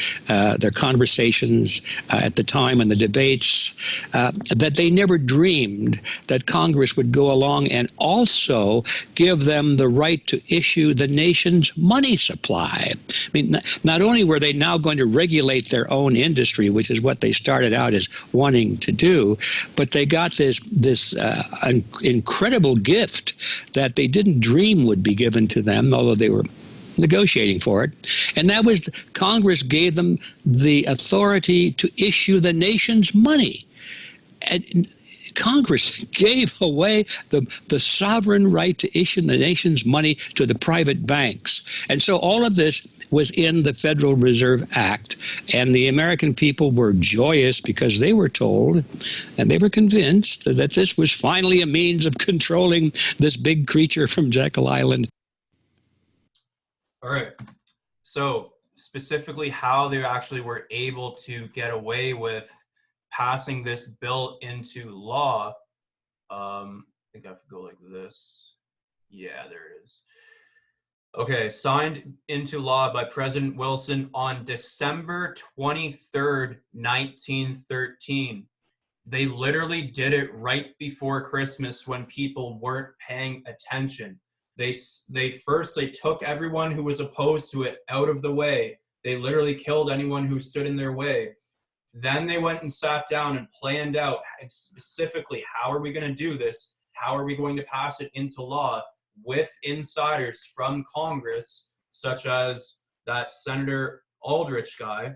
their conversations at the time and the debates that they never dreamed that Congress would go along and also give them the right to issue the nation's money supply. I mean, not only were they now going to regulate their own industry, which is what they started out as wanting to do, but they got this incredible gift that they didn't dream would be given to them, although they were negotiating for it. And that was Congress gave them the authority to issue the nation's money. And Congress gave away the sovereign right to issue the nation's money to the private banks. And so all of this was in the Federal Reserve Act. And the American people were joyous because they were told and they were convinced that this was finally a means of controlling this big creature from Jekyll Island. All right. So specifically how they actually were able to get away with passing this bill into law. I think I have to go like this. Yeah, there it is. Okay, signed into law by President Wilson on December 23rd, 1913. They literally did it right before Christmas when people weren't paying attention. They took everyone who was opposed to it out of the way. They literally killed anyone who stood in their way. Then they went and sat down and planned out specifically, how are we going to do this? How are we going to pass it into law with insiders from Congress, such as that Senator Aldrich guy,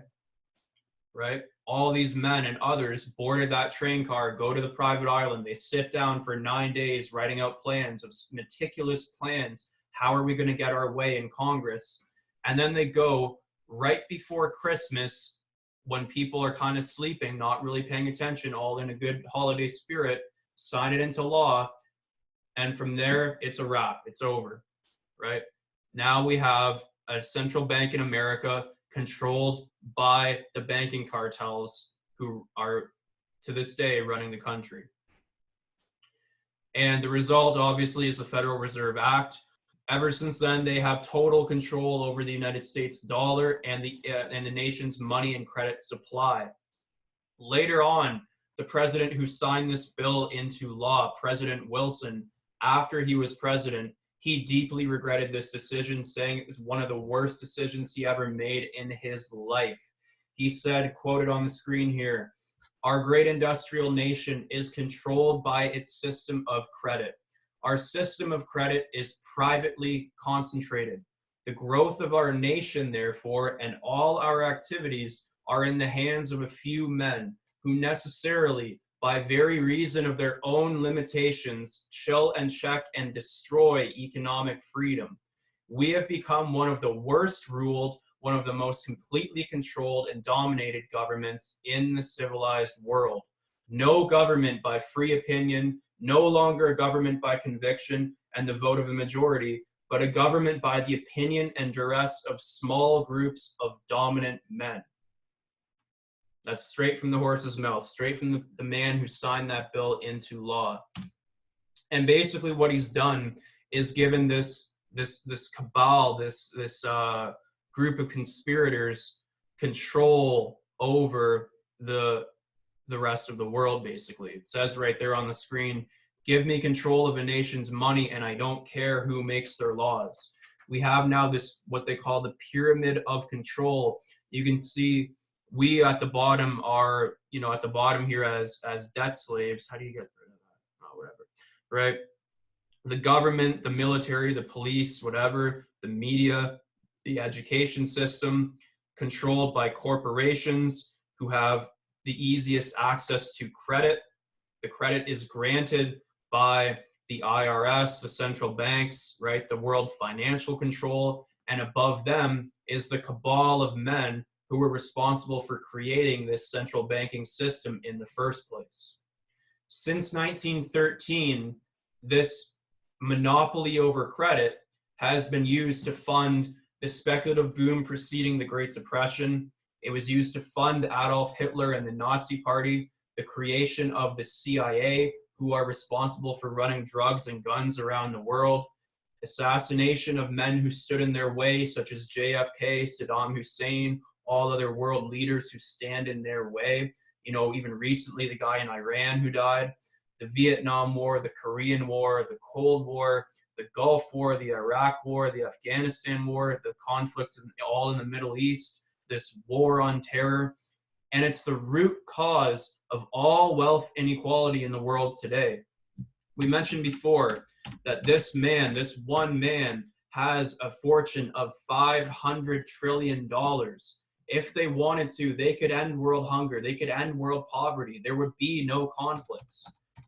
right? All these men and others boarded that train car, go to the private island. They sit down for 9 days writing out plans, of meticulous plans. How are we going to get our way in Congress? And then they go right before Christmas, when people are kind of sleeping, not really paying attention, all in a good holiday spirit, sign it into law. And from there, it's a wrap. It's over, right? Now we have a central bank in America controlled by the banking cartels who are, to this day, running the country. And the result, obviously, is the Federal Reserve Act. Ever since then, they have total control over the United States dollar and the nation's money and credit supply. Later on, the president who signed this bill into law, President Wilson, after he was president, he deeply regretted this decision, saying it was one of the worst decisions he ever made in his life. He said, quoted on the screen here, "Our great industrial nation is controlled by its system of credit. Our system of credit is privately concentrated. The growth of our nation, therefore, and all our activities are in the hands of a few men who necessarily, by very reason of their own limitations, chill and check and destroy economic freedom. We have become one of the worst ruled, one of the most completely controlled and dominated governments in the civilized world. No government by free opinion, no longer a government by conviction and the vote of a majority, but a government by the opinion and duress of small groups of dominant men." That's straight from the horse's mouth, straight from the man who signed that bill into law. And basically what he's done is given this this cabal, this group of conspirators control over the rest of the world. Basically, it says right there on the screen, give me control of a nation's money and I don't care who makes their laws. We have now this, what they call the pyramid of control. You can see we at the bottom are, you know, at the bottom here as debt slaves. How do you get rid of that? Oh, whatever, right? The government, the military, the police, whatever, the media, the education system, controlled by corporations who have the easiest access to credit. The credit is granted by the IRS, the central banks, right? The World Financial Control, and above them is the cabal of men who were responsible for creating this central banking system in the first place. Since 1913, this monopoly over credit has been used to fund the speculative boom preceding the Great Depression. It was used to fund Adolf Hitler and the Nazi Party, the creation of the CIA, who are responsible for running drugs and guns around the world, assassination of men who stood in their way, such as JFK, Saddam Hussein, all other world leaders who stand in their way. You know, even recently, the guy in Iran who died, the Vietnam War, the Korean War, the Cold War, the Gulf War, the Iraq War, the Afghanistan War, the conflict all in the Middle East, this war on terror. And it's the root cause of all wealth inequality in the world today. We mentioned before that this man, this one man, has a fortune of $500 trillion. If they wanted to, they could end world hunger. They could end world poverty. There would be no conflicts.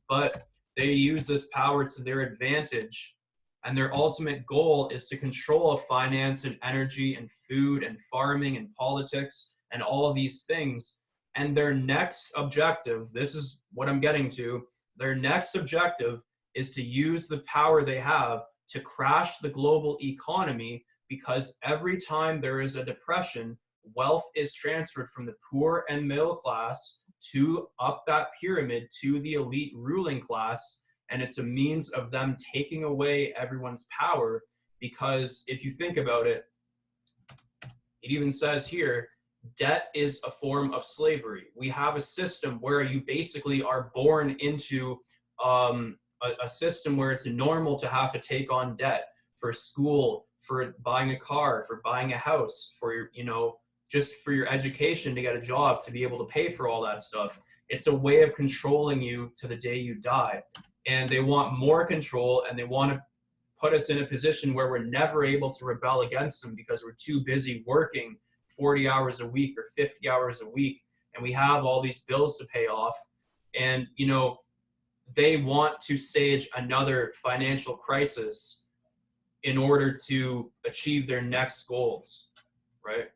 But they use this power to their advantage. And their ultimate goal is to control finance and energy and food and farming and politics and all of these things. And their next objective, this is what I'm getting to, their next objective is to use the power they have to crash the global economy, because every time there is a depression, wealth is transferred from the poor and middle class to up that pyramid to the elite ruling class. And it's a means of them taking away everyone's power, because if you think about it, it even says here, debt is a form of slavery. We have a system where you basically are born into a system where it's normal to have to take on debt for school, for buying a car, for buying a house, for your, you know, just for your education, to get a job, to be able to pay for all that stuff. It's a way of controlling you to the day you die. And they want more control, and they want to put us in a position where we're never able to rebel against them because we're too busy working 40 hours a week or 50 hours a week, and we have all these bills to pay off. And, you know, they want to stage another financial crisis in order to achieve their next goals, right?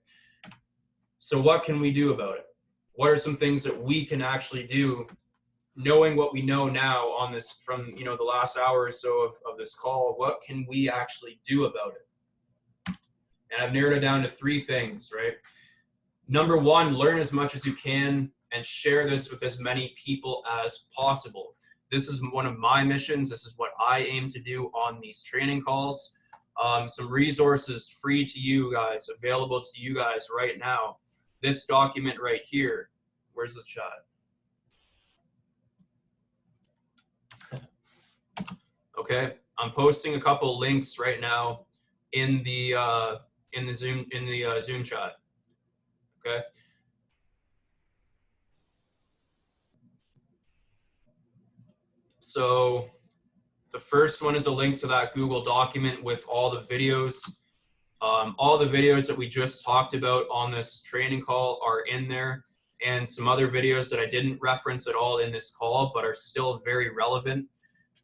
So what can we do about it? What are some things that we can actually do, knowing what we know now on this, from, you know, the last hour or so of this call? What can we actually do about it? And I've narrowed it down to 3 things, right? Number 1, learn as much as you can and share this with as many people as possible. This is one of my missions. This is what I aim to do on these training calls. Some resources free to you guys, available to you guys right now. This document right here. Where's the chat? Okay, I'm posting a couple links right now in the Zoom chat. Okay. So the first one is a link to that Google document with all the videos. All the videos that we just talked about on this training call are in there, and some other videos that I didn't reference at all in this call, but are still very relevant.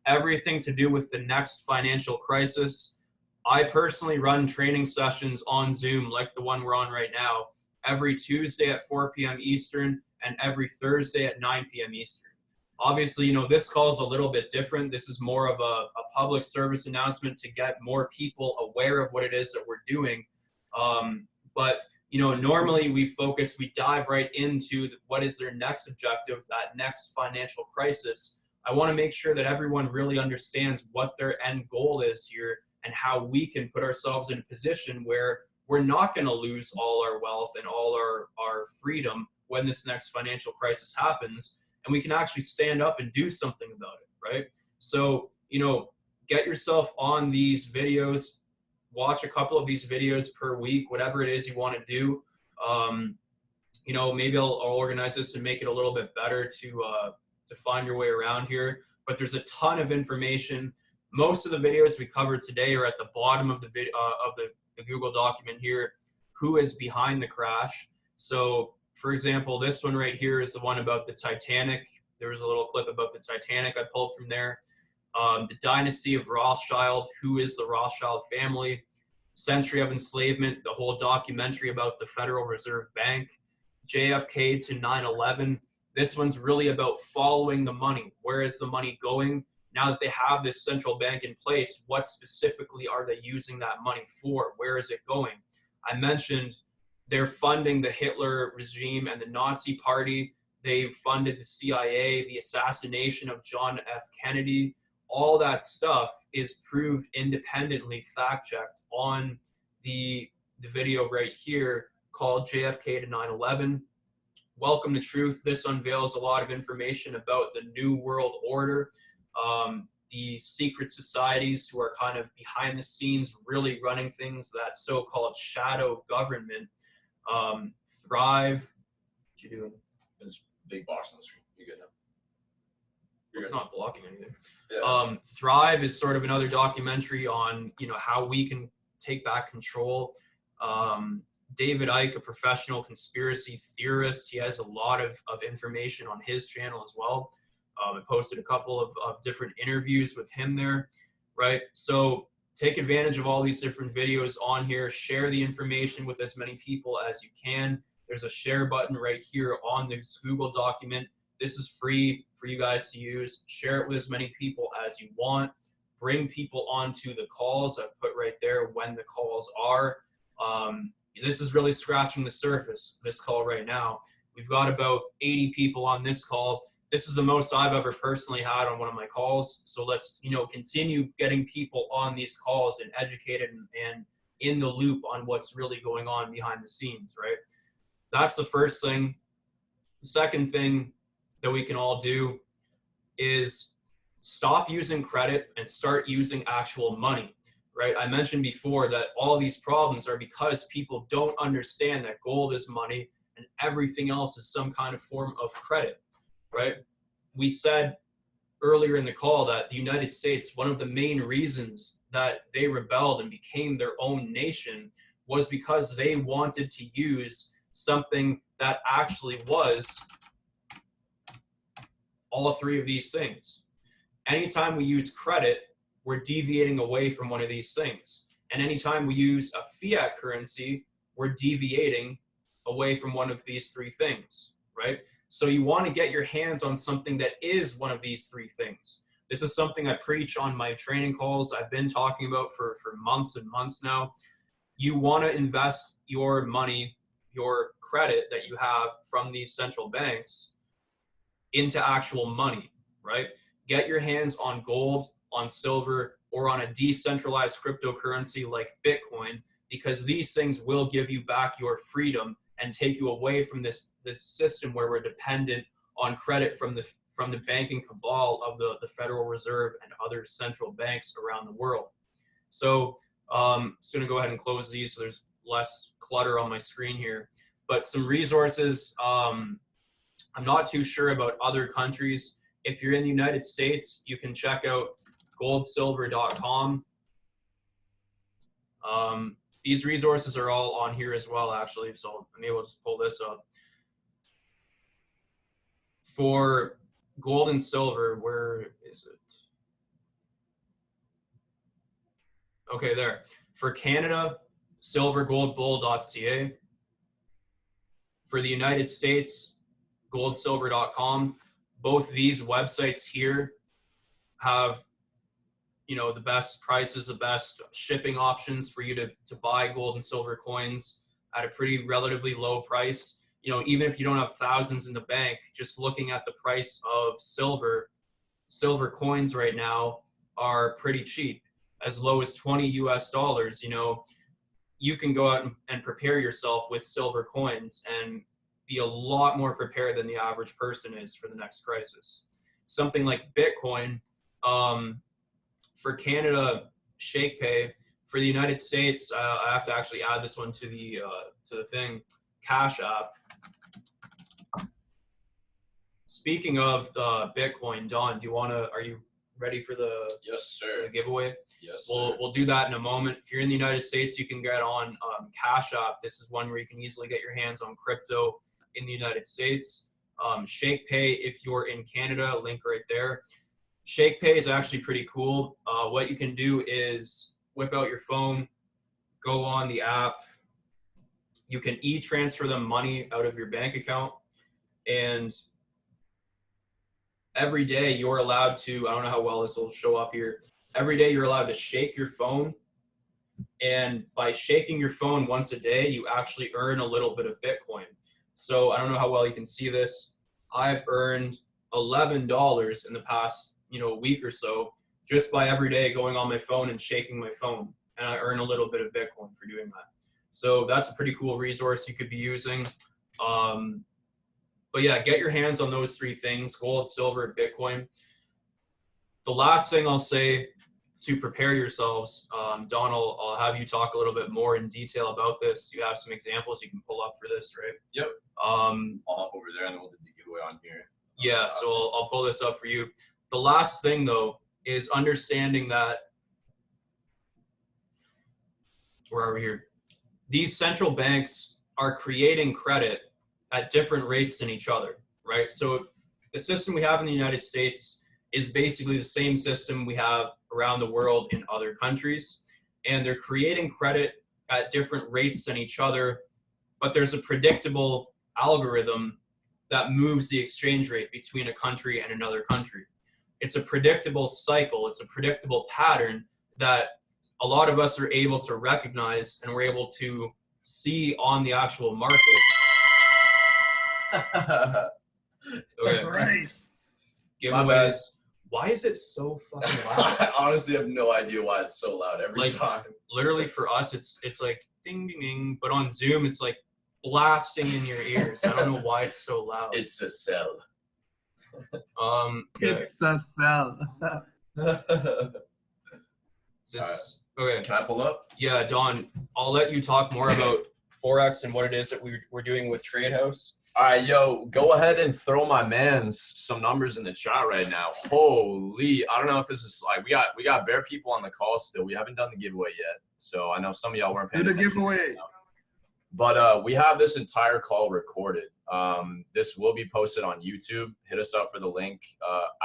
Everything to do with the next financial crisis. I personally run training sessions on Zoom, like the one we're on right now, every Tuesday at 4 p.m. Eastern and every Thursday at 9 p.m. Eastern. Obviously, you know, this call is a little bit different. This is more of a public service announcement to get more people aware of what it is that we're doing. But, you know, normally we dive right into what is their next objective, that next financial crisis. I want to make sure that everyone really understands what their end goal is here and how we can put ourselves in a position where we're not going to lose all our wealth and all our freedom when this next financial crisis happens, and we can actually stand up and do something about it, right? So, you know, get yourself on these videos, watch a couple of these videos per week, whatever it is you want to do. You know, maybe I'll organize this and make it a little bit better to find your way around here. But there's a ton of information. Most of the videos we covered today are at the bottom of the Google document here. Who is behind the crash? So, for example, this one right here is the one about the Titanic. There was a little clip about the Titanic I pulled from there. The Dynasty of Rothschild. Who is the Rothschild family? Century of Enslavement. The whole documentary about the Federal Reserve Bank. JFK to 9/11. This one's really about following the money. Where is the money going? Now that they have this central bank in place, what specifically are they using that money for? Where is it going? I mentioned they're funding the Hitler regime and the Nazi Party. They've funded the CIA, the assassination of John F. Kennedy. All that stuff is proved independently, fact-checked on the video right here called JFK to 9/11. Welcome to Truth. This unveils a lot of information about the New World Order, the secret societies who are kind of behind the scenes really running things, that so-called shadow government. Thrive. What you doing? There's a big box on the screen. You good now? It's not blocking anything. Yeah. Thrive is sort of another documentary on, you know, how we can take back control. David Icke, a professional conspiracy theorist, he has a lot of information on his channel as well. I posted a couple of different interviews with him there, right? So take advantage of all these different videos on here. Share the information with as many people as you can. There's a share button right here on this Google document. This is free for you guys to use. Share it with as many people as you want. Bring people onto the calls. I've put right there when the calls are. This is really scratching the surface, this call right now. We've got about 80 people on this call. This is the most I've ever personally had on one of my calls. So let's, you know, continue getting people on these calls and educated and in the loop on what's really going on behind the scenes, right? That's the first thing. The second thing that we can all do is stop using credit and start using actual money. Right? I mentioned before that all these problems are because people don't understand that gold is money and everything else is some kind of form of credit, right? We said earlier in the call that the United States, one of the main reasons that they rebelled and became their own nation was because they wanted to use something that actually was all three of these things. Anytime we use credit, we're deviating away from one of these things. And anytime we use a fiat currency, we're deviating away from one of these three things, right? So you want to get your hands on something that is one of these three things. This is something I preach on my training calls. I've been talking about for months and months now. You want to invest your money, your credit that you have from these central banks into actual money, right? Get your hands on gold, on silver, or on a decentralized cryptocurrency like Bitcoin, because these things will give you back your freedom and take you away from this system where we're dependent on credit from the banking cabal of the Federal Reserve and other central banks around the world. So I'm just gonna go ahead and close these so there's less clutter on my screen here. But some resources, I'm not too sure about other countries. If you're in the United States, you can check out goldsilver.com. These resources are all on here as well, actually, so maybe we'll just pull this up. For gold and silver, where is it? Okay, there. For Canada, silvergoldbull.ca. For the United States, goldsilver.com. Both these websites here have, you know, the best prices, the best shipping options for you to buy gold and silver coins at a pretty relatively low price. You know, even if you don't have thousands in the bank, just looking at the price of silver coins right now are pretty cheap. as low as 20 US dollars, you know, you can go out and prepare yourself with silver coins and be a lot more prepared than the average person is for the next crisis. Something like Bitcoin, for Canada, ShakePay. For the United States, I have to actually add this one to the thing, Cash App. Speaking of Bitcoin, Don, are you ready for the Yes, sir. the giveaway? Yes, We'll do that in a moment. If you're in the United States, you can get on Cash App. This is one where you can easily get your hands on crypto in the United States. ShakePay, if you're in Canada, link right there. ShakePay is actually pretty cool. What you can do is whip out your phone, go on the app. You can e-transfer them money out of your bank account, and every day you're allowed to, I don't know how well this will show up here. Every day you're allowed to shake your phone, and by shaking your phone once a day, you actually earn a little bit of Bitcoin. So I don't know how well you can see this. I've earned $11 in the past, week or so, just by every day going on my phone and shaking my phone, and I earn a little bit of Bitcoin for doing that. So that's a pretty cool resource you could be using. But yeah, get your hands on those three things: gold, silver, and Bitcoin. The last thing I'll say to prepare yourselves, Don, I'll have you talk a little bit more in detail about this. You have some examples you can pull up for this, right? Yep. I'll hop over there and then we'll do the giveaway on here. Yeah, so I'll pull this up for you. The last thing, though, is understanding that, where are we here? These central banks are creating credit at different rates than each other, right? So the system we have in the United States is basically the same system we have around the world in other countries, and they're creating credit at different rates than each other, but there's a predictable algorithm that moves the exchange rate between a country and another country. It's a predictable cycle, it's a predictable pattern that a lot of us are able to recognize, and we're able to see on the actual market. Okay. Christ. Giveaways. Why is it so fucking loud? I honestly have no idea why it's so loud every time. Literally for us, it's like ding ding ding, but on Zoom, it's like blasting in your ears. I don't know why it's so loud. It's a cell. It's a cell. Okay. Can I pull up? Yeah, Don, I'll let you talk more about Forex and what it is that we're doing with TradeHouse. All right, yo, go ahead and throw my mans some numbers in the chat right now. Holy, I don't know if this is like, we got bare people on the call still. We haven't done the giveaway yet. So I know some of y'all weren't paying attention. Do the giveaway. But we have this entire call recorded. This will be posted on YouTube. Hit us up for the link.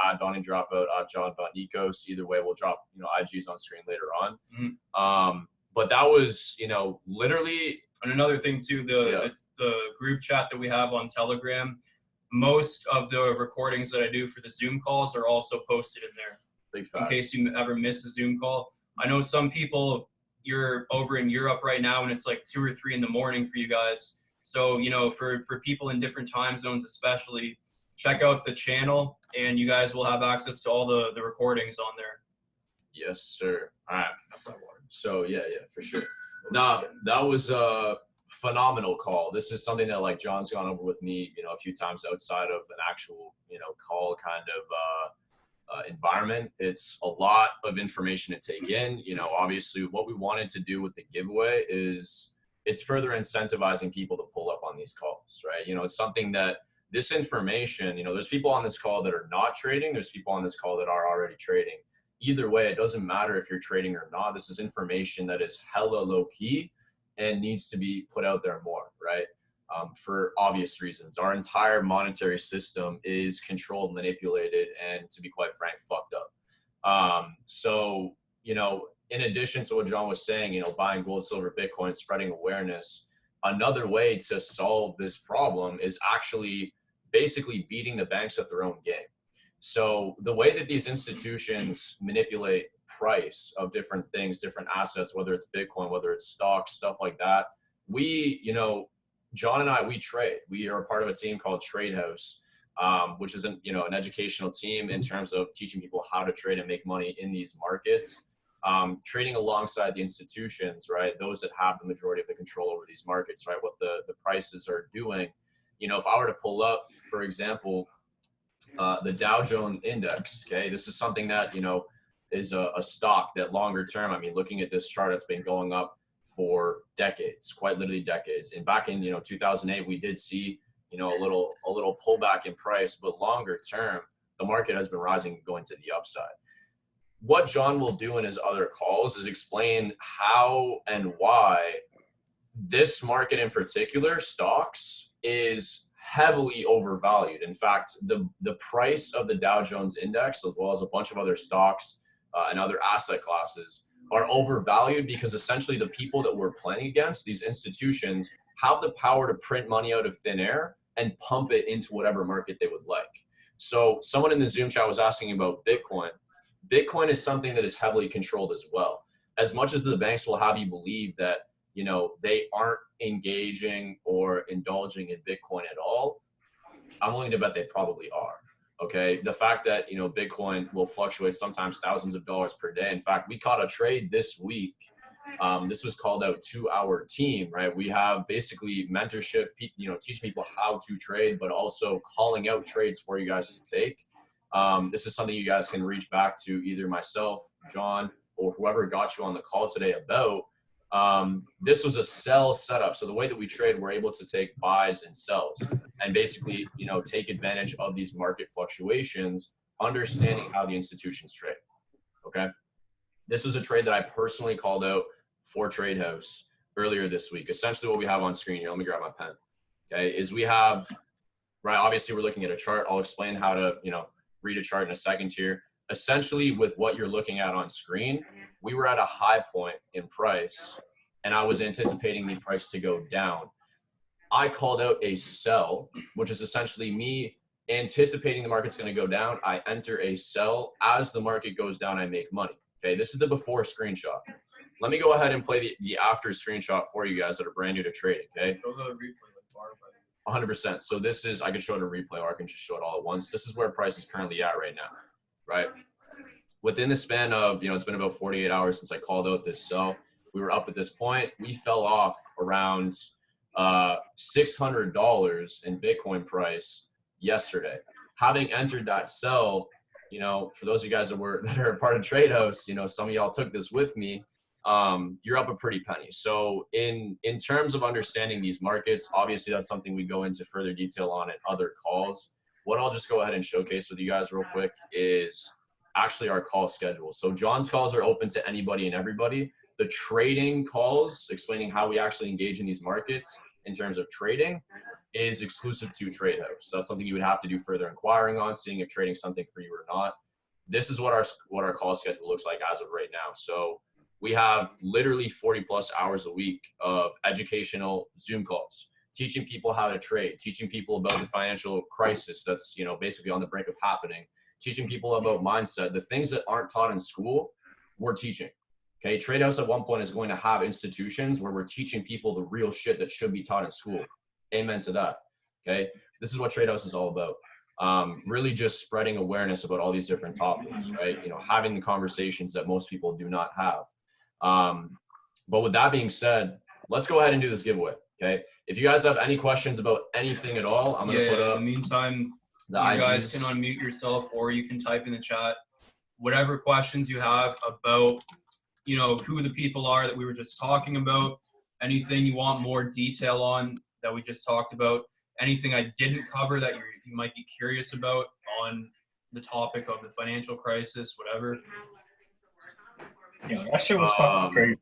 At Donnie Dropout, at John.Nikos. Either way, we'll drop IGs on screen later on. Mm-hmm. But that was literally. And another thing too, the group chat that we have on Telegram, most of the recordings that I do for the Zoom calls are also posted in there. Big facts. In case you ever miss a Zoom call. I know some people, you're over in Europe right now and it's like 2 or 3 in the morning for you guys. So, for people in different time zones especially, check out the channel and you guys will have access to all the recordings on there. Yes, sir. All right. That's not water. So, yeah, for sure. No, that was a phenomenal call. This is something that John's gone over with me, a few times outside of an actual, call kind of environment. It's a lot of information to take in. Obviously what we wanted to do with the giveaway is it's further incentivizing people to pull up on these calls, right? It's something that this information, there's people on this call that are not trading. There's people on this call that are already trading. Either way, it doesn't matter if you're trading or not. This is information that is hella low key and needs to be put out there more, right? For obvious reasons. Our entire monetary system is controlled, manipulated, and to be quite frank, fucked up. So, in addition to what John was saying, buying gold, silver, Bitcoin, spreading awareness, another way to solve this problem is actually basically beating the banks at their own game. So the way that these institutions manipulate price of different things, different assets, whether it's Bitcoin, whether it's stocks, stuff like that, we, John and I, we trade. We are a part of a team called TradeHouse, which is an educational team in terms of teaching people how to trade and make money in these markets. trading alongside the institutions, right? Those that have the majority of the control over these markets, right? What the prices are doing. You know, if I were to pull up, for example, the Dow Jones Index, okay, this is something that, you know, is a stock that longer term, I mean, looking at this chart, it's been going up for decades, quite literally decades. And back in, you know, 2008, we did see, you know, a little pullback in price, but longer term, the market has been rising, going to the upside. What John will do in his other calls is explain how and why this market in particular, stocks, is heavily overvalued. In fact, the price of the Dow Jones Index, as well as a bunch of other stocks and other asset classes, are overvalued because essentially the people that we're playing against, these institutions, have the power to print money out of thin air and pump it into whatever market they would like. So someone in the Zoom chat was asking about Bitcoin. Bitcoin is something that is heavily controlled as well. As much as the banks will have you believe that, you know, they aren't engaging or indulging in Bitcoin at all, I'm willing to bet they probably are. Okay. The fact that, you know, Bitcoin will fluctuate sometimes thousands of dollars per day. In fact, we caught a trade this week. This was called out to our team, right? We have basically mentorship, you know, teach people how to trade, but also calling out trades for you guys to take. This is something you guys can reach back to either myself, John, or whoever got you on the call today about. This was a sell setup. So the way that we trade, we're able to take buys and sells and basically, you know, take advantage of these market fluctuations, understanding how the institutions trade. Okay. This was a trade that I personally called out for Trade House earlier this week. Essentially what we have on screen here, let me grab my pen. Okay. Is we have, right, obviously we're looking at a chart. I'll explain how to, you know, read a chart in a second here. Essentially with what you're looking at on screen, we were at a high point in price and I was anticipating the price to go down. I called out a sell, which is essentially me anticipating the market's going to go down. I enter a sell. As the market goes down, I make money. Okay, this is the before screenshot. Let me go ahead and play the after screenshot for you guys that are brand new to trading, okay? Show the replay. 100%. So this is, I can show it a replay or I can just show it all at once. This is where price is currently at right now, right? Within the span of, you know, it's been about 48 hours since I called out this sell. We were up at this point. We fell off around $600 in Bitcoin price yesterday. Having entered that sell, you know, for those of you guys that are a part of Trade House, you know, some of y'all took this with me. You're up a pretty penny. So in terms of understanding these markets, obviously that's something we go into further detail on in other calls. What I'll just go ahead and showcase with you guys real quick is actually our call schedule. So John's calls are open to anybody and everybody. The trading calls, explaining how we actually engage in these markets in terms of trading, is exclusive to Trade House. So that's something you would have to do further inquiring on, seeing if trading something for you or not. This is what our call schedule looks like as of right now. So we have literally 40 plus hours a week of educational Zoom calls, teaching people how to trade, teaching people about the financial crisis that's, you know, basically on the brink of happening, teaching people about mindset, the things that aren't taught in school, we're teaching. Okay, Trade House at one point is going to have institutions where we're teaching people the real shit that should be taught in school. Amen to that. Okay, this is what Trade House is all about. Really just spreading awareness about all these different topics, right? You know, having the conversations that most people do not have. But with that being said, let's go ahead and do this giveaway. Okay, if you guys have any questions about anything at all, I'm gonna put up. In the meantime, you guys can unmute yourself or you can type in the chat whatever questions you have about, you know, who the people are that we were just talking about, anything you want more detail on that we just talked about, anything I didn't cover that you might be curious about on the topic of the financial crisis, whatever. Yeah, that shit was fucking crazy.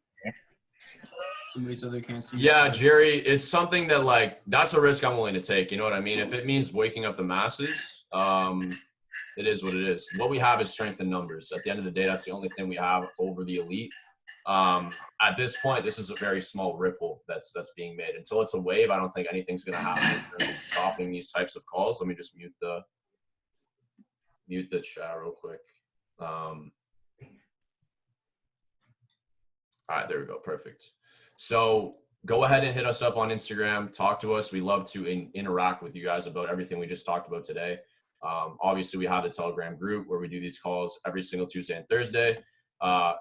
Somebody said they can't see. Yeah, Jerry, it's something that, like, that's a risk I'm willing to take. You know what I mean? If it means waking up the masses, it is what it is. What we have is strength in numbers. At the end of the day, that's the only thing we have over the elite. At this point, this is a very small ripple that's being made. Until it's a wave, I don't think anything's going to happen in terms of stopping these types of calls. Let me just mute the chat real quick. All right, there we go. Perfect. So go ahead and hit us up on Instagram. Talk to us. We love to interact with you guys about everything we just talked about today. Obviously, we have the Telegram group where we do these calls every single Tuesday and Thursday.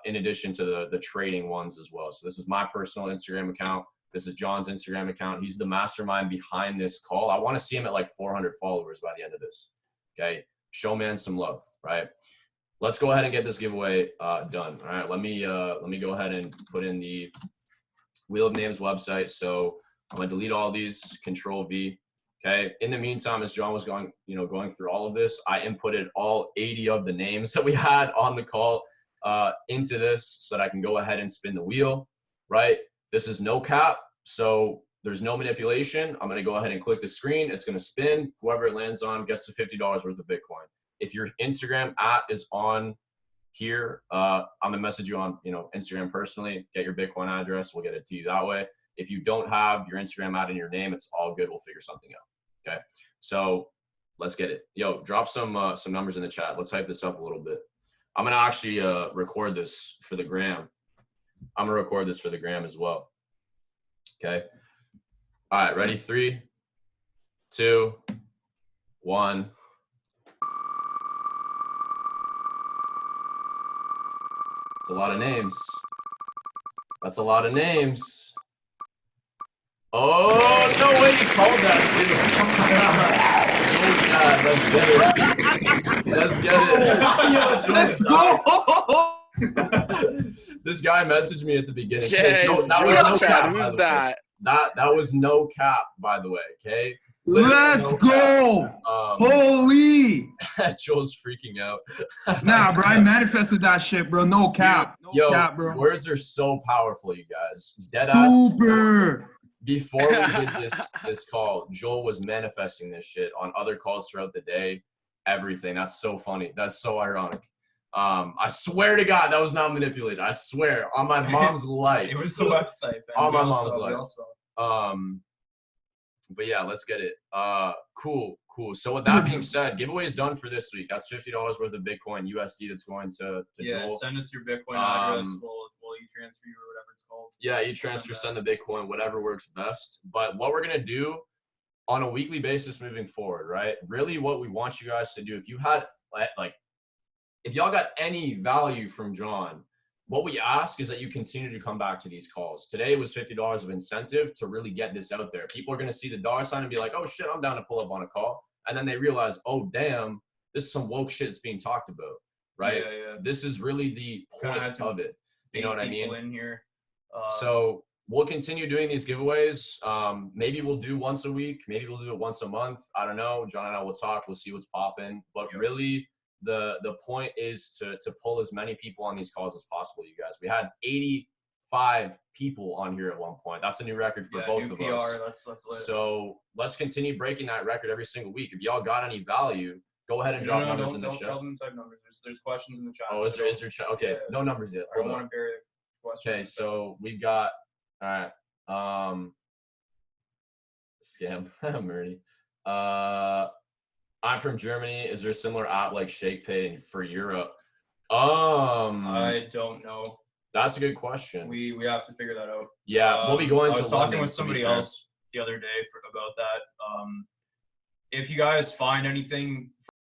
in addition to the trading ones as well. So this is my personal Instagram account. This is John's Instagram account. He's the mastermind behind this call. I want to see him at like 400 followers by the end of this. Okay. Show man some love, right? Let's go ahead and get this giveaway done. All right. Let me go ahead and put in the Wheel of Names website. So I'm going to delete all these, Control V. Okay. In the meantime, as John was going through all of this, I inputted all 80 of the names that we had on the call into this so that I can go ahead and spin the wheel, right? This is no cap, so there's no manipulation. I'm going to go ahead and click the screen. It's going to spin. Whoever it lands on gets the $50 worth of Bitcoin. If your Instagram is on here, I'm going to message you on Instagram personally. Get your Bitcoin address. We'll get it to you that way. If you don't have your Instagram in your name, it's all good. We'll figure something out. Okay, so let's get it. Yo, drop some numbers in the chat. Let's hype this up a little bit. I'm going to actually record this for the gram. I'm going to record this for the gram as well. Okay. All right. Ready? 3, 2, 1. That's a lot of names. That's a lot of names. Oh, no way he called that, dude. Oh, God. Let's get it. Let's go. This guy messaged me at the beginning. Who's that? That was no cap, by the way. Okay. Let's go. Holy. Joel's freaking out. Nah, bro, I manifested that shit, bro. No cap. No cap, bro. Words are so powerful, you guys. Deadass. Super. Before we did this call, Joel was manifesting this shit on other calls throughout the day. Everything. That's so funny. That's so ironic. I swear to God, that was not manipulated. I swear on my mom's life. It was the website. On my mom's life. But yeah, let's get it. Cool. So with that being said, giveaway is done for this week. That's $50 worth of Bitcoin USD that's going to Joel. Send us your Bitcoin address. We'll e-transfer you or whatever it's called. Yeah, e-transfer, send the Bitcoin, whatever works best. But what we're gonna do on a weekly basis moving forward, right? Really, what we want you guys to do, if you had if y'all got any value from John, what we ask is that you continue to come back to these calls. Today was $50 of incentive to really get this out there. People are going to see the dollar sign and be like, oh shit, I'm down to pull up on a call. And then they realize, oh damn, this is some woke shit that's being talked about, right? Yeah. This is really the point of it. You know what I mean? In here. So we'll continue doing these giveaways. Maybe we'll do once a week. Maybe we'll do it once a month. I don't know. John and I will talk. We'll see what's popping. But really, the point is to pull as many people on these calls as possible, you guys. We had 85 people on here at one point. That's a new record for both of us. That's lit. So let's continue breaking that record every single week. If y'all got any value, go ahead and drop numbers in the chat. Don't tell them to type numbers. There's questions in the chat. Oh, is there chat? Okay, yeah. No numbers yet. I don't want to bury questions. Okay, so we've got, all right, scam, Murray. I'm from Germany. Is there a similar app like ShakePay for Europe? I don't know. That's a good question. We have to figure that out. Yeah, we'll be going to I was talking with somebody else the other day about that. If you guys find anything